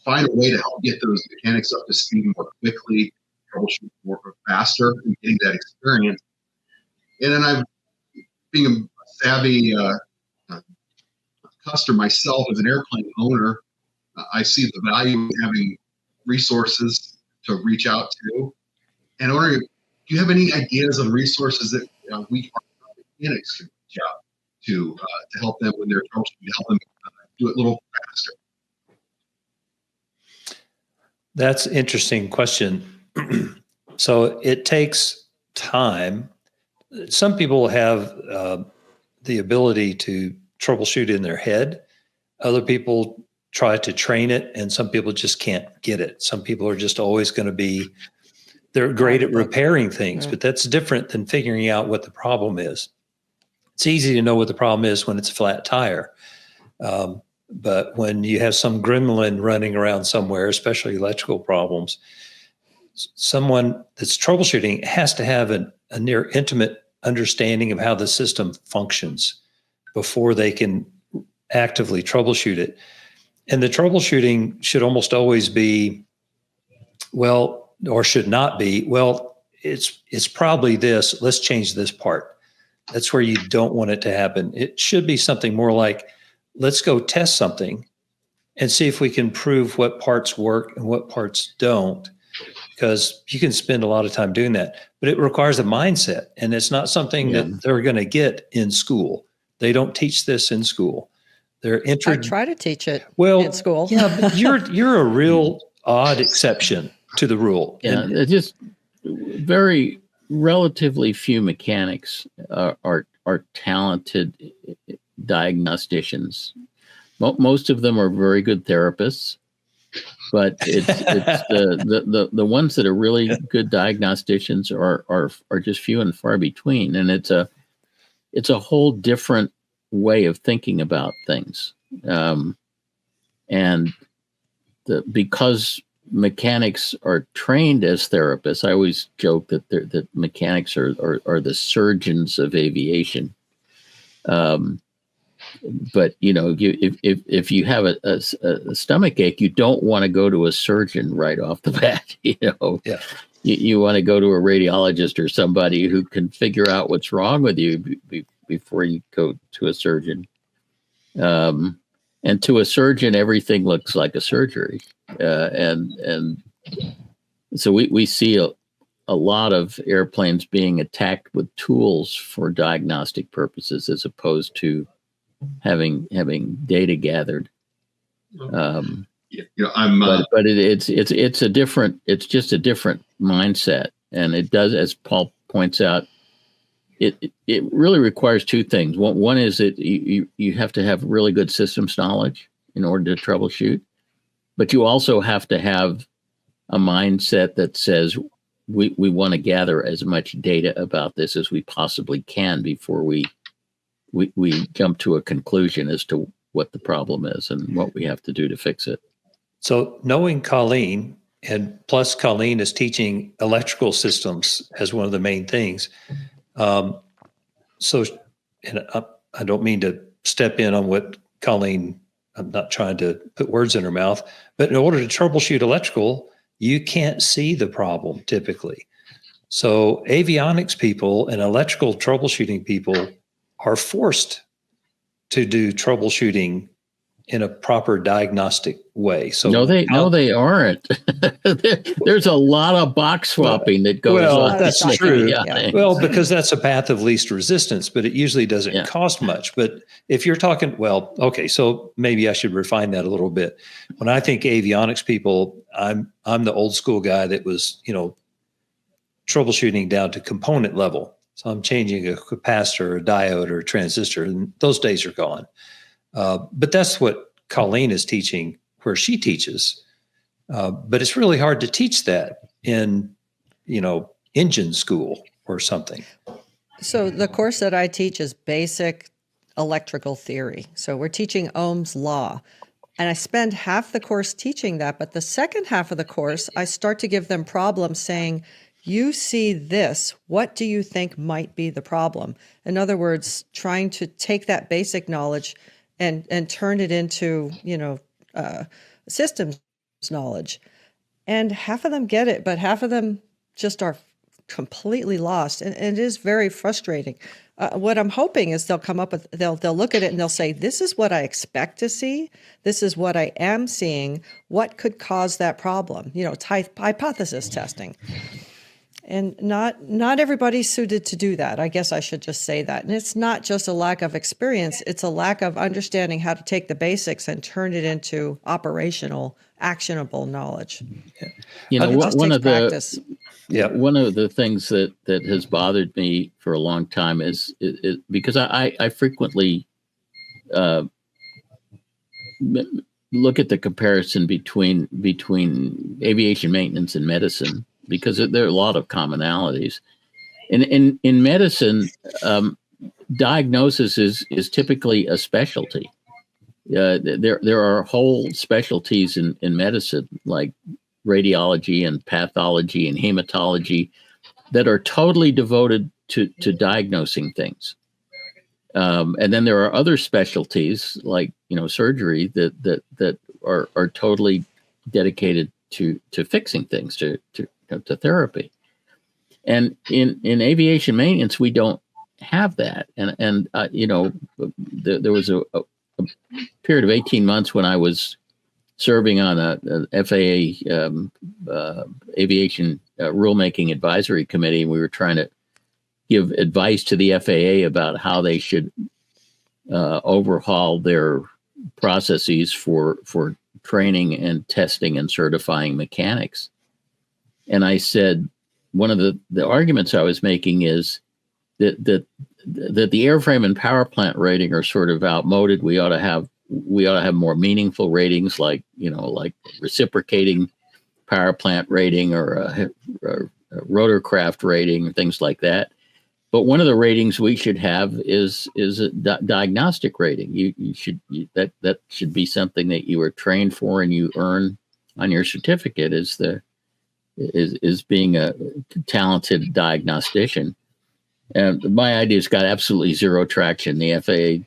find a way to help get those mechanics up to speed more quickly, troubleshoot more faster, and getting that experience. And then I'm being a savvy customer myself as an airplane owner. I see the value in having resources to reach out to. And do you have any ideas on resources that we mechanics can reach out to help them when they're troubleshooting, to help them do it a little faster? That's an interesting question. So it takes time. Some people have the ability to troubleshoot in their head. Other people try to train it, and some people just can't get it. Some people are just always going to be, they're great at repairing things, but that's different than figuring out what the problem is. It's easy to know what the problem is when it's a flat tire. But when you have some gremlin running around somewhere, especially electrical problems, someone that's troubleshooting has to have a near intimate understanding of how the system functions before they can actively troubleshoot it. And the troubleshooting should almost always be, well, or should not be, well, it's probably this, let's change this part. That's where you don't want it to happen. It should be something more like, let's go test something and see if we can prove what parts work and what parts don't, because you can spend a lot of time doing that, but it requires a mindset, and it's not something that they're going to get in school. They don't teach this in school. They're I try to teach it in school. Yeah, but you're a real odd exception to the rule. Yeah, And it's just very relatively few mechanics are talented diagnosticians. Most of them are very good therapists, but it's the ones that are really good diagnosticians are just few and far between, and it's a whole different way of thinking about things, and because mechanics are trained as therapists. I always joke that mechanics are the surgeons of aviation. But if you have a stomach ache, you don't want to go to a surgeon right off the bat. You want to go to a radiologist or somebody who can figure out what's wrong with you before you go to a surgeon. And to a surgeon, everything looks like a surgery. And so we see a lot of airplanes being attacked with tools for diagnostic purposes as opposed to having data gathered. I'm. But it's just a different mindset, and it does, as Paul points out, it really requires two things. One is that you have to have really good systems knowledge in order to troubleshoot, but you also have to have a mindset that says we want to gather as much data about this as we possibly can before we jump to a conclusion as to what the problem is and what we have to do to fix it. So knowing Colleen, and plus Colleen is teaching electrical systems as one of the main things. So, and I don't mean to step in on what Colleen, I'm not trying to put words in her mouth, but in order to troubleshoot electrical, you can't see the problem typically. So avionics people and electrical troubleshooting people are forced to do troubleshooting in a proper diagnostic way. So no, they aren't. There's a lot of box swapping that goes on. That's true. Yeah. Well, because that's a path of least resistance, but it usually doesn't cost much. But if you're talking, okay, so maybe I should refine that a little bit. When I think avionics people, I'm the old school guy that was, troubleshooting down to component level. So I'm changing a capacitor, a diode, or a transistor, and those days are gone. But that's what Colleen is teaching where she teaches. But it's really hard to teach that in, engine school or something. So the course that I teach is basic electrical theory. So we're teaching Ohm's law. And I spend half the course teaching that. But the second half of the course, I start to give them problems saying, you see this, what do you think might be the problem? In other words, trying to take that basic knowledge and turn it into, systems knowledge. And half of them get it, but half of them just are completely lost. And it is very frustrating. What I'm hoping is they'll come up with, they'll look at it and they'll say, this is what I expect to see. This is what I am seeing. What could cause that problem? Hypothesis testing. And not everybody's suited to do that. I guess I should just say that. And it's not just a lack of experience. It's a lack of understanding how to take the basics and turn it into operational, actionable knowledge. One of the things that has bothered me for a long time is because I frequently look at the comparison between aviation maintenance and medicine, because there are a lot of commonalities. In medicine, diagnosis is typically a specialty. There are whole specialties in medicine, like radiology and pathology and hematology, that are totally devoted to diagnosing things. And then there are other specialties like surgery that are totally dedicated to fixing things, to therapy. And in aviation maintenance, we don't have that. And there was a period of 18 months when I was serving on an FAA aviation rulemaking advisory committee, and we were trying to give advice to the FAA about how they should overhaul their processes for training and testing and certifying mechanics. And I said, one of the arguments I was making is that the airframe and power plant rating are sort of outmoded. We ought to have more meaningful ratings, like reciprocating power plant rating or a rotorcraft rating, things like that. But one of the ratings we should have is a diagnostic rating. That should be something that you are trained for and you earn on your certificate is being a talented diagnostician. And my idea's got absolutely zero traction. The FAA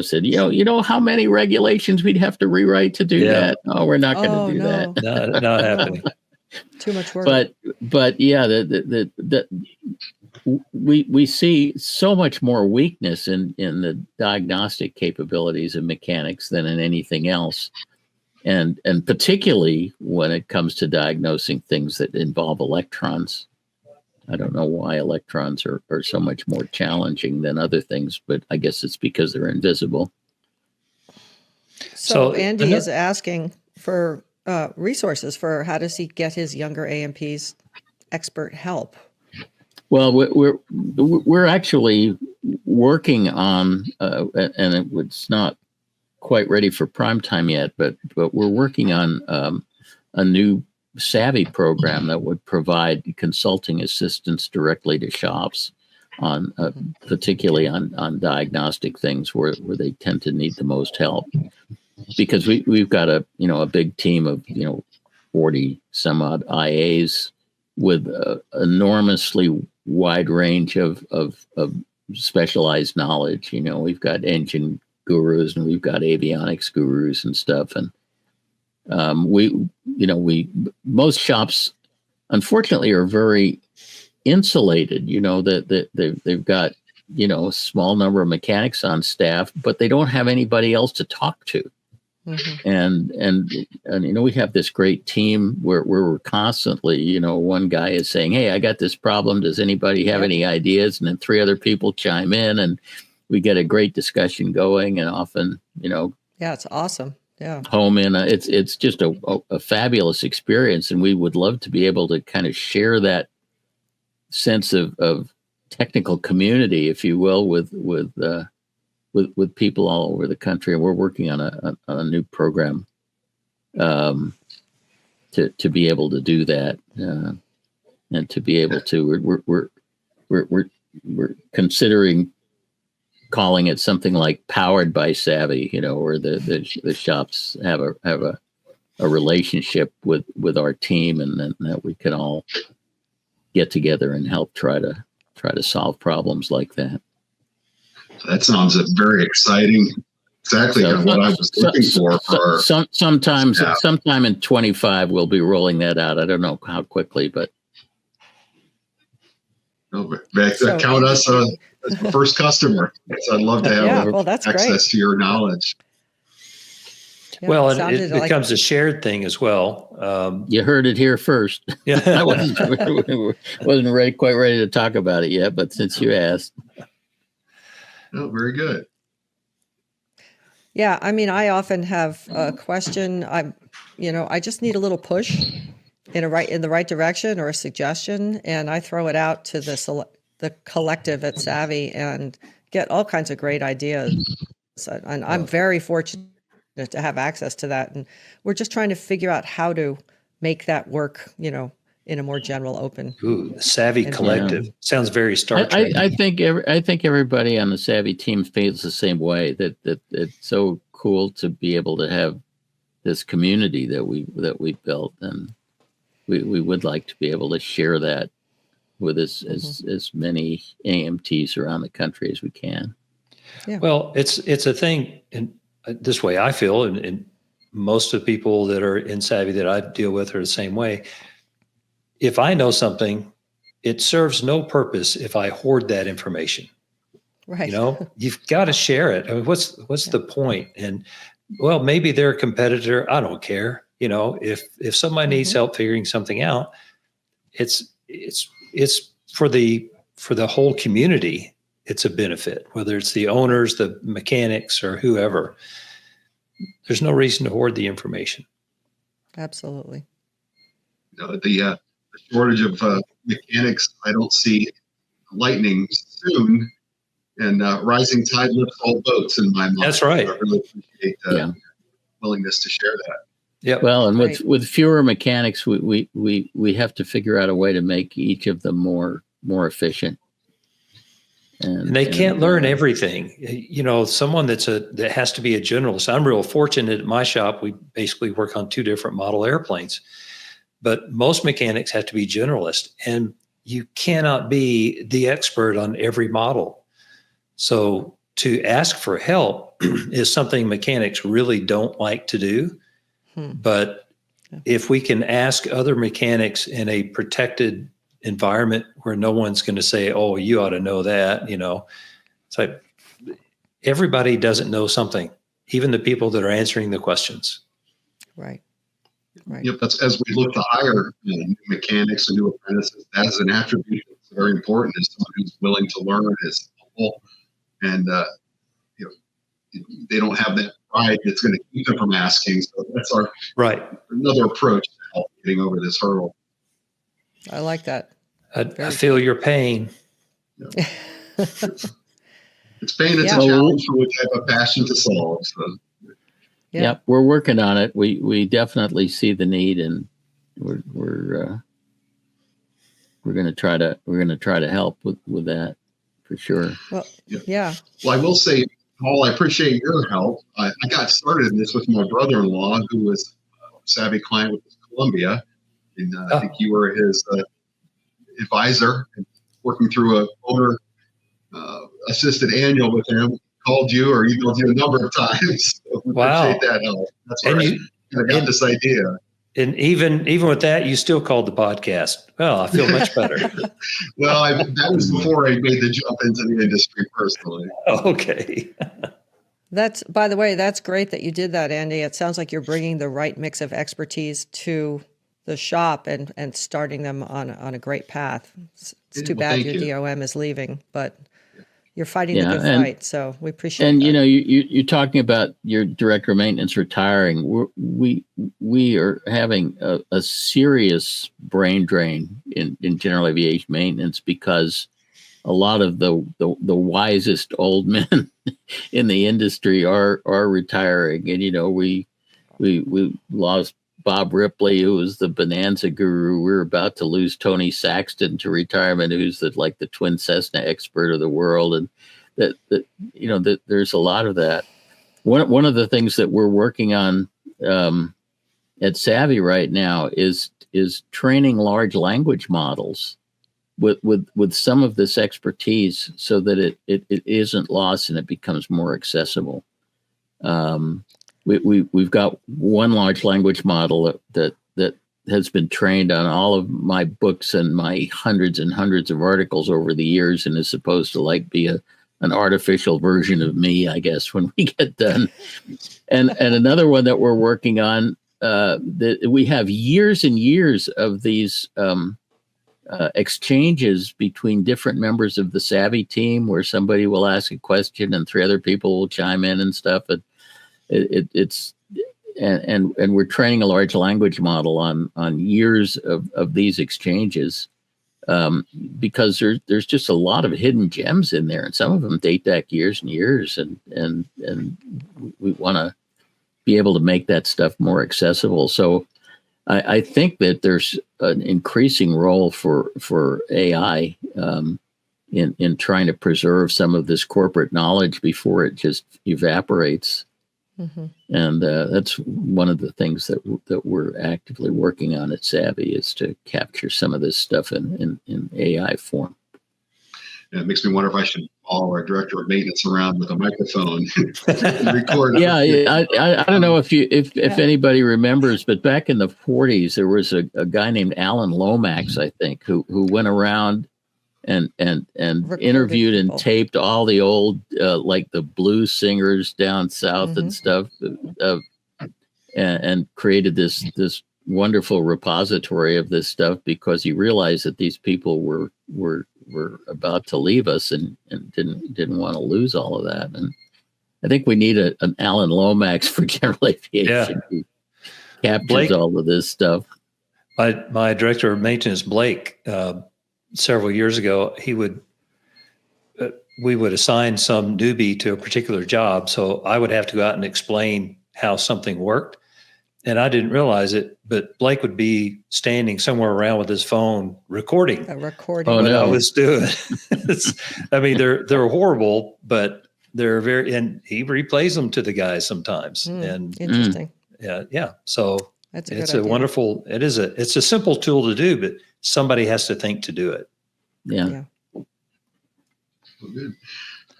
said, how many regulations we'd have to rewrite to do that? Oh, we're not going to do that. No, not happening. Too much work. But yeah, we see so much more weakness in the diagnostic capabilities of mechanics than in anything else. and particularly when it comes to diagnosing things that involve electrons. I don't know why electrons are so much more challenging than other things, but I guess it's because they're invisible. So Andy is asking for resources for how does he get his younger A&Ps expert help? Well, we're actually working on, and it's not quite ready for prime time yet, but we're working on a new Savvy program that would provide consulting assistance directly to shops on, particularly on diagnostic things where they tend to need the most help. Because we've got a big team of 40 some odd IAs with enormously wide range of specialized knowledge. We've got engine gurus and we've got avionics gurus and stuff, and most shops unfortunately are very insulated. That they've got a small number of mechanics on staff, but they don't have anybody else to talk to. Mm-hmm. And we have this great team where we're constantly, one guy is saying, "Hey, I got this problem. Does anybody have any ideas?" And then 3 other people chime in, and we get a great discussion going. And often, yeah, it's awesome. Yeah, home in. It's just a fabulous experience, and we would love to be able to kind of share that sense of technical community, if you will, with people all over the country. And we're working on a new program to be able to do that, and to be able to we're considering calling it something like Powered by Savvy, where the shops have a relationship with our team, and then that we can all get together and help try to solve problems like that. That sounds very exciting. Exactly what I was looking for. Sometime in 25, we'll be rolling that out. I don't know how quickly, but. Count us as the first customer. I'd love to have access to your knowledge. Yeah, well, it becomes a shared thing as well. You heard it here first. Yeah. I wasn't quite ready to talk about it yet, but since you asked. Oh, very good. Yeah, I often have a question. I just need a little push in the right direction or a suggestion, and I throw it out to the collective at Savvy and get all kinds of great ideas. And I'm very fortunate to have access to that, and we're just trying to figure out how to make that work, in a more general, open. Ooh, the Savvy Collective sounds very Star Trek. I think everybody on the Savvy team feels the same way. That it's so cool to be able to have this community that we built, and we would like to be able to share that with as many A&Ps around the country as we can. Yeah. Well, it's a thing, and this way I feel, and most of the people that are in Savvy that I deal with are the same way. If I know something, it serves no purpose if I hoard that information. Right. You've got to share it. I mean, what's the point? And well, maybe they're a competitor. I don't care. If somebody needs help figuring something out, it's for the whole community. It's a benefit, whether it's the owners, the mechanics, or whoever. There's no reason to hoard the information. Absolutely. The shortage of mechanics, I don't see lightning soon, and rising tide lifts all boats in my mind. That's right. I really appreciate willingness to share that. Yeah. Well, and with fewer mechanics, we have to figure out a way to make each of them more efficient. And they can't learn everything. Someone that has to be a generalist. I'm real fortunate at my shop. We basically work on 2 different model airplanes, but most mechanics have to be generalist, and you cannot be the expert on every model. So to ask for help is something mechanics really don't like to do. But if we can ask other mechanics in a protected environment where no one's going to say, "Oh, you ought to know that," it's like everybody doesn't know something, even the people that are answering the questions. Right. Right. Yep, that's as we look to hire new mechanics and new apprentices. That is an attribute that's very important. Is someone who's willing to learn, is humble, and you know, they don't have that pride that's going to keep them from asking. So that's our another approach to help getting over this hurdle. I like that. I feel your pain. Yeah. It's pain. It's a challenge for which I have a passion to solve. So. Yep, we're working on it. We definitely see the need, and we're going to try to help with that for sure. Well, yeah. Well, I will say, Paul, I appreciate your help. I got started in this with my brother-in-law, who was a savvy client with Columbia, and I think you were his advisor, and working through a owner assisted annual with him. Called you or emailed you a number of times. So we appreciate that help. That's where I got this idea. And even with that, you still called the podcast. Well, I feel much better. Well, that was before I made the jump into the industry personally. Okay. By the way, that's great that you did that, Andy. It sounds like you're bringing the right mix of expertise to the shop and starting them on a great path. It's too bad your DOM is leaving, but you're fighting the good fight, so we appreciate it. And that. You're talking about your director of maintenance retiring. We are having a serious brain drain in general aviation maintenance because a lot of the wisest old men in the industry are retiring, and we lost Bob Ripley, who was the Bonanza guru. We're about to lose Tony Saxton to retirement, who's the twin Cessna expert of the world. And that there's a lot of that. One of the things that we're working on at Savvy right now is training large language models with some of this expertise so that it isn't lost and it becomes more accessible. We've got one large language model that has been trained on all of my books and my hundreds and hundreds of articles over the years, and is supposed to be an artificial version of me, I guess, when we get done. And another one that we're working on, that we have years and years of these exchanges between different members of the Savvy team, where somebody will ask a question and three other people will chime in and stuff. And and we're training a large language model on years of these exchanges, because there's just a lot of hidden gems in there, and some of them date back years and years, and we want to be able to make that stuff more accessible. So I think that there's an increasing role for AI in trying to preserve some of this corporate knowledge before it just evaporates. Mm-hmm. And that's one of the things that we're actively working on at Savvy, is to capture some of this stuff in AI form. Yeah, it makes me wonder if I should follow our director of maintenance around with a microphone and record. Yeah, I don't know if anybody remembers, but back in the 40s, there was a guy named Alan Lomax, I think, who went around and interviewed people, and taped all the old the blues singers down south, mm-hmm. and stuff, and created this wonderful repository of this stuff, because he realized that these people were about to leave us and didn't want to lose all of that. And I think we need an Alan Lomax for general aviation. Who captures Blake, all of this stuff. My director of maintenance, Blake, several years ago, we would assign some newbie to a particular job. So I would have to go out and explain how something worked. And I didn't realize it, but Blake would be standing somewhere around with his phone recording what I was doing. They're horrible, but they're and he replays them to the guys sometimes. And interesting. Yeah. So it's a wonderful, it's a simple tool to do, but somebody has to think to do it. Yeah. Good.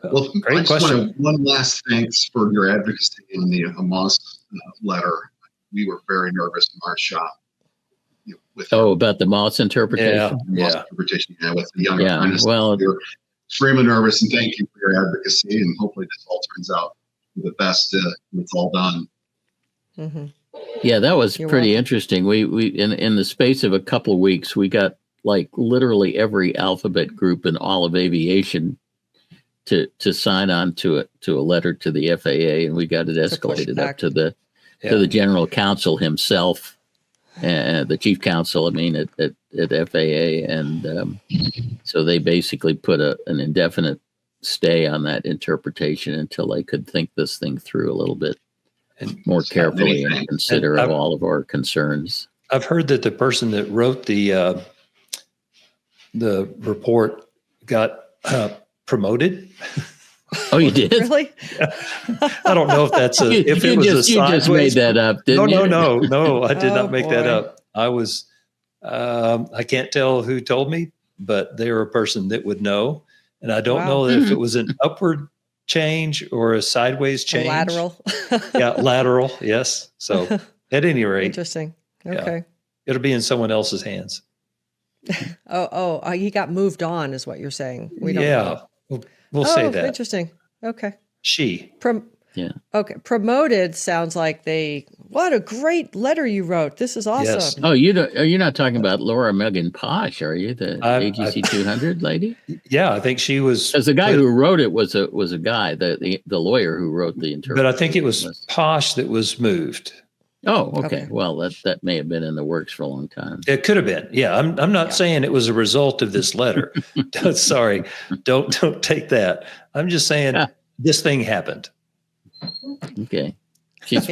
Well, I just want one last thanks for your advocacy in the Moss letter. We were very nervous in our shop. About the Moss interpretation? Interpretation, with the young apprentice. Well, we were extremely nervous, and thank you for your advocacy, and hopefully this all turns out for the best when it's all done. Mm-hmm. Yeah, that was You're pretty welcome. interesting. We in the space of a couple of weeks, we got like literally every alphabet group in all of aviation to sign on to a letter to the FAA, and we got it escalated up back. to the general counsel himself, and the chief counsel. I mean, at FAA, and so they basically put an indefinite stay on that interpretation until they could think this thing through a little bit more carefully and consider all of our concerns. I've heard that the person that wrote the report got promoted. Oh, you did? Really? I don't know if that's if it was a sideways. You just made that up, didn't you? No, I did not make that boy. up. I was, I can't tell who told me, but they were a person that would know. And I don't know if it was an upward change or a sideways change. Lateral. Yeah, lateral. Yes. So at any rate, Interesting. Okay. it'll be in someone else's hands. He got moved on, is what you're saying. We don't know. We'll say that. Interesting. Okay. She. Yeah. Okay. Promoted sounds like what a great letter you wrote. This is awesome. Yes. Oh, you're not talking about Laura Megan Posh, are you? The AGC 200 lady? Yeah, I think she was. Because the guy who wrote it was a guy, the lawyer who wrote the interpretation. But I think it was Posh that was moved. Oh, okay. Well, that may have been in the works for a long time. It could have been. Yeah, I'm not saying it was a result of this letter. Sorry, don't take that. I'm just saying this thing happened. Okay. She's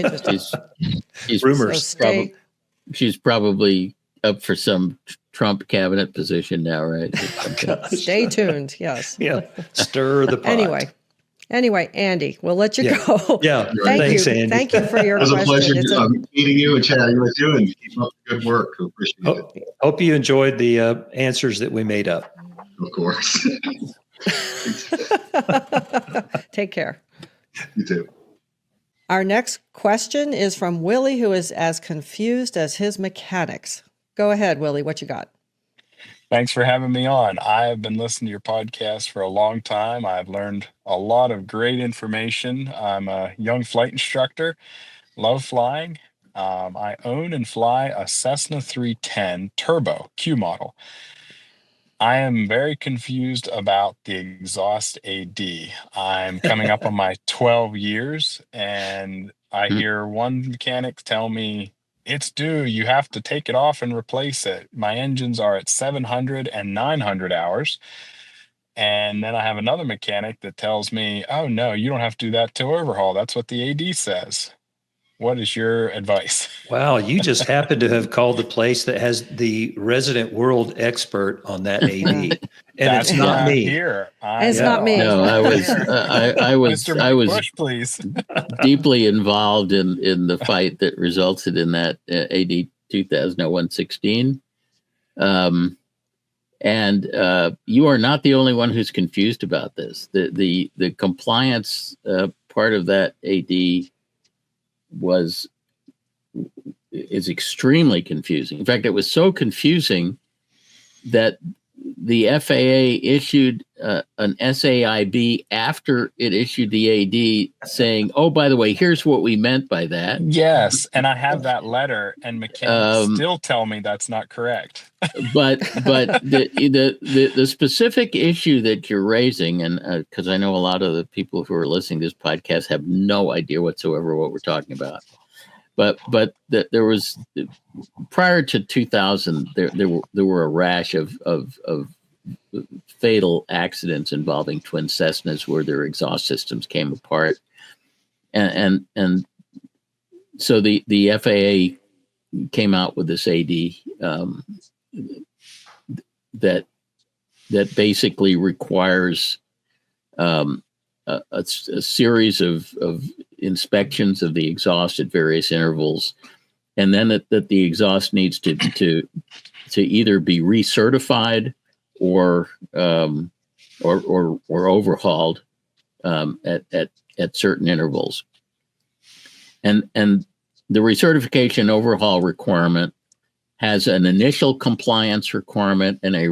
rumors. So she's probably up for some Trump cabinet position now, right? stay tuned. Yes. Yeah. Stir the pot. Anyway, Andy, we'll let you go. Yeah. Thanks, Andy. Thank you for your It was question. a pleasure meeting you and chatting with you, and keep up the good work. I appreciate it. Hope you enjoyed the answers that we made up. Of course. Take care. You too. Our next question is from Willie, who is as confused as his mechanics. Go ahead, Willie. What you got? Thanks for having me on. I've been listening to your podcast for a long time. I've learned a lot of great information. I'm a young flight instructor, love flying. I own and fly a Cessna 310 Turbo Q model. I am very confused about the exhaust AD. I'm coming up on my 12 years, and I hear one mechanic tell me, it's due, you have to take it off and replace it. My engines are at 700 and 900 hours. And then I have another mechanic that tells me, oh no, you don't have to do that till overhaul. That's what the AD says. What is your advice? Wow, you just happen to have called the place that has the resident world expert on that AD, and That's it's not me. Here. It's not me. No, I was Mr. I was Bush, please. deeply involved in the fight that resulted in that AD 2001-16. And you are not the only one who's confused about this. The compliance part of that AD is extremely confusing. In fact, it was so confusing that the FAA issued an SAIB after it issued the AD saying, oh, by the way, here's what we meant by that. Yes, and I have that letter, and mechanics still tell me that's not correct. but the specific issue that you're raising, and because I know a lot of the people who are listening to this podcast have no idea whatsoever what we're talking about. But there was, prior to 2000, there were a rash of fatal accidents involving twin Cessnas where their exhaust systems came apart, and so the FAA came out with this AD that basically requires a series of inspections of the exhaust at various intervals, and then that the exhaust needs to either be recertified or overhauled at certain intervals, and the recertification overhaul requirement has an initial compliance requirement and a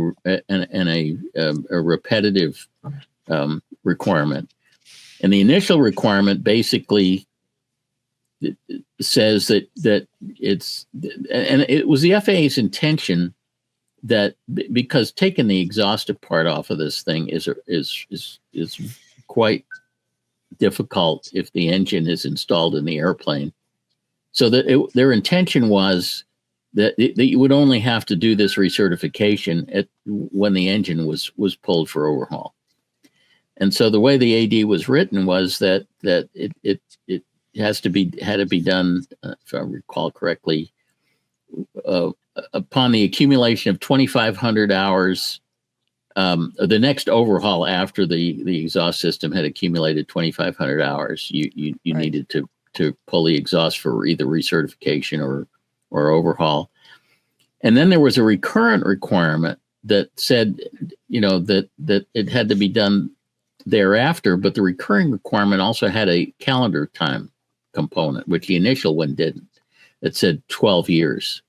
repetitive requirement. And the initial requirement basically says that it's, and it was the FAA's intention that because taking the exhaustive part off of this thing is quite difficult if the engine is installed in the airplane. So that their intention was that you would only have to do this recertification when the engine was pulled for overhaul. And so the way the AD was written was that it had to be done, if I recall correctly, upon the accumulation of 2,500 hours. The next overhaul after the exhaust system had accumulated 2,500 hours, you right. needed to pull the exhaust for either recertification or overhaul. And then there was a recurrent requirement that said, that it had to be done thereafter, but the recurring requirement also had a calendar time component, which the initial one didn't. It said 12 years.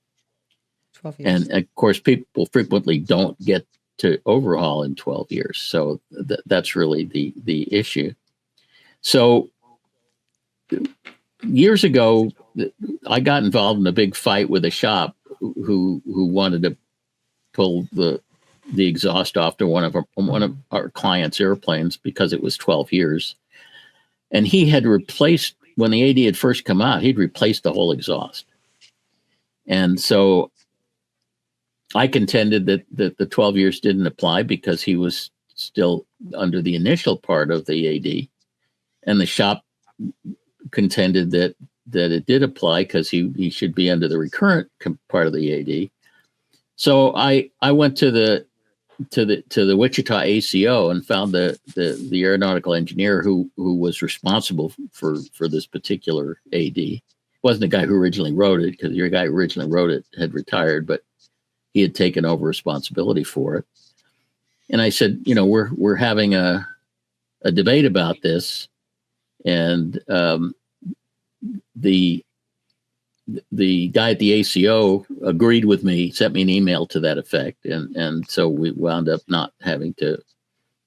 12 years. And of course, people frequently don't get to overhaul in 12 years. So that's really the issue. So years ago, I got involved in a big fight with a shop who wanted to pull the exhaust off to one of our clients' airplanes because it was 12 years. And he had replaced, when the AD had first come out, he'd replaced the whole exhaust. And so I contended that the 12 years didn't apply because he was still under the initial part of the AD. And the shop contended that it did apply because he should be under the recurrent part of the AD. So I went to the Wichita ACO and found the aeronautical engineer who was responsible for this particular AD. It wasn't the guy who originally wrote it, because your guy who originally wrote it had retired, but he had taken over responsibility for it. And I said, we're having a debate about this, and the guy at the ACO agreed with me, sent me an email to that effect, and so we wound up not having to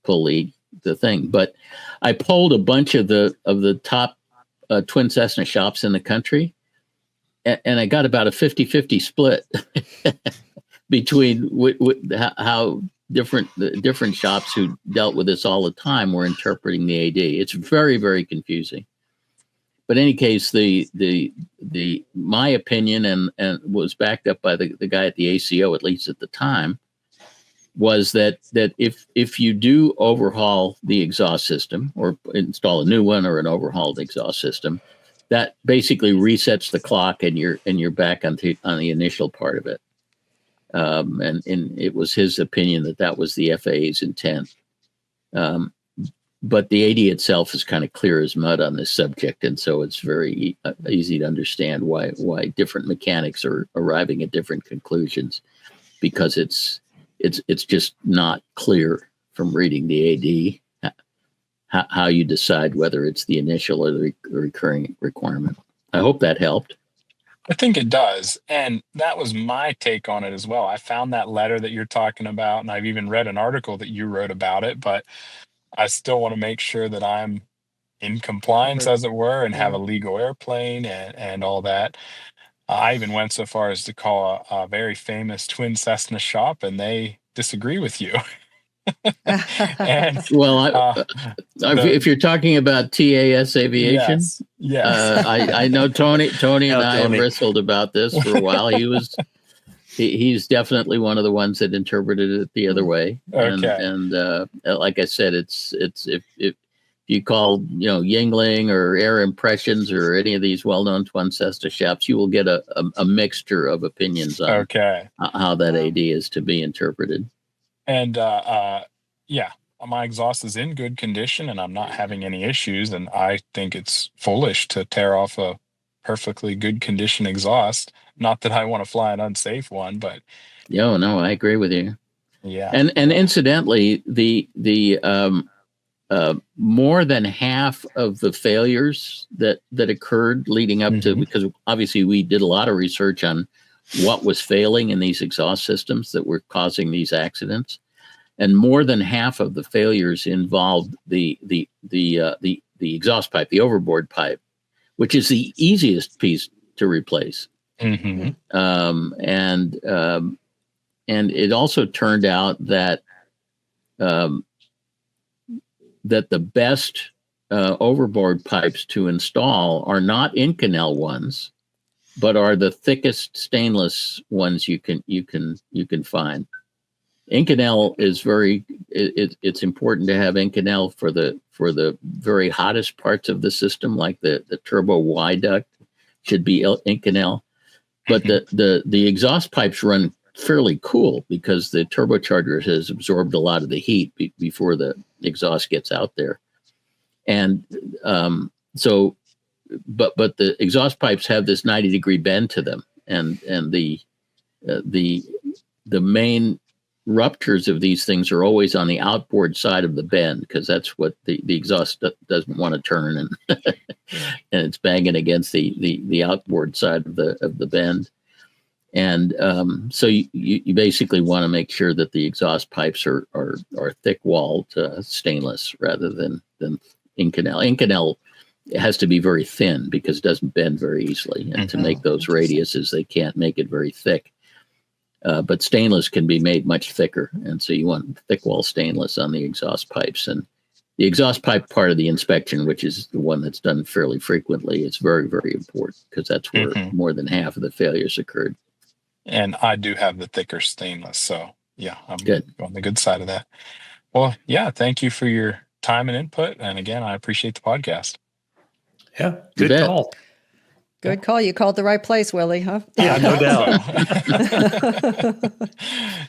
pull the thing. But I polled a bunch of the top twin Cessna shops in the country, and I got about a 50-50 split between how different shops who dealt with this all the time were interpreting the AD. It's very, very confusing. But in any case, my opinion, and was backed up by the guy at the ACO, at least at the time, was that if you do overhaul the exhaust system or install a new one or an overhauled exhaust system, that basically resets the clock and you're back on the initial part of it. And it was his opinion that was the FAA's intent. But the AD itself is kind of clear as mud on this subject, and so it's very easy to understand why different mechanics are arriving at different conclusions, because it's just not clear from reading the AD how you decide whether it's the initial or the recurring requirement. I hope that helped. I think it does. And that was my take on it as well. I found that letter that you're talking about, and I've even read an article that you wrote about it, but I still want to make sure that I'm in compliance, as it were, and have a legal airplane and all that. I even went so far as to call a very famous twin Cessna shop, and they disagree with you. And, well, if you're talking about TAS Aviation, yes. I know Tony and I have wrestled about this for a while. He's definitely one of the ones that interpreted it the other way. Okay. And like I said, it's if you call Yingling or Air Impressions or any of these well-known twin Cessna shops, you will get a mixture of opinions on how that AD is to be interpreted. And my exhaust is in good condition, and I'm not having any issues. And I think it's foolish to tear off a perfectly good condition exhaust. Not that I want to fly an unsafe one, but no, I agree with you. Yeah. And incidentally, the more than half of the failures that occurred leading up to, because obviously we did a lot of research on what was failing in these exhaust systems that were causing these accidents, and more than half of the failures involved the exhaust pipe, the overboard pipe, which is the easiest piece to replace. Mm-hmm. And it also turned out that that the best overboard pipes to install are not Inconel ones, but are the thickest stainless ones you can find. Inconel is it's important to have Inconel for the very hottest parts of the system, like the turbo Y duct should be Inconel. But the exhaust pipes run fairly cool because the turbocharger has absorbed a lot of the heat before the exhaust gets out there. And but the exhaust pipes have this 90-degree bend to them, and the main ruptures of these things are always on the outboard side of the bend, because that's what the exhaust doesn't want to turn, and and it's banging against the outboard side of the bend. And so you basically want to make sure that the exhaust pipes are thick-walled stainless rather than Inconel. Inconel has to be very thin because it doesn't bend very easily, and to make those radiuses, they can't make it very thick. But stainless can be made much thicker, and so you want thick-wall stainless on the exhaust pipes. And the exhaust pipe part of the inspection, which is the one that's done fairly frequently, is very, very important, because that's where more than half of the failures occurred. And I do have the thicker stainless, so yeah, I'm good on the good side of that. Well, yeah, thank you for your time and input, and again, I appreciate the podcast. Yeah, good call. Good call. You called the right place, Willie, huh? Yeah, no doubt.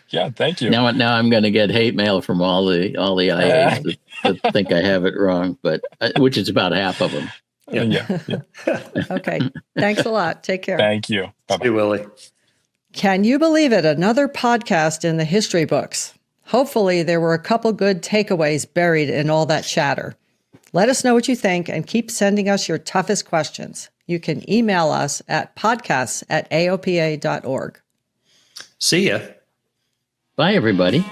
Yeah, thank you. Now I'm going to get hate mail from all the IAs that think I have it wrong, but which is about half of them. Yeah. Okay. Thanks a lot. Take care. Thank you. Bye-bye. Hey, Willie. Can you believe it? Another podcast in the history books. Hopefully there were a couple good takeaways buried in all that chatter. Let us know what you think and keep sending us your toughest questions. You can email us at podcasts@aopa.org. See ya. Bye, everybody.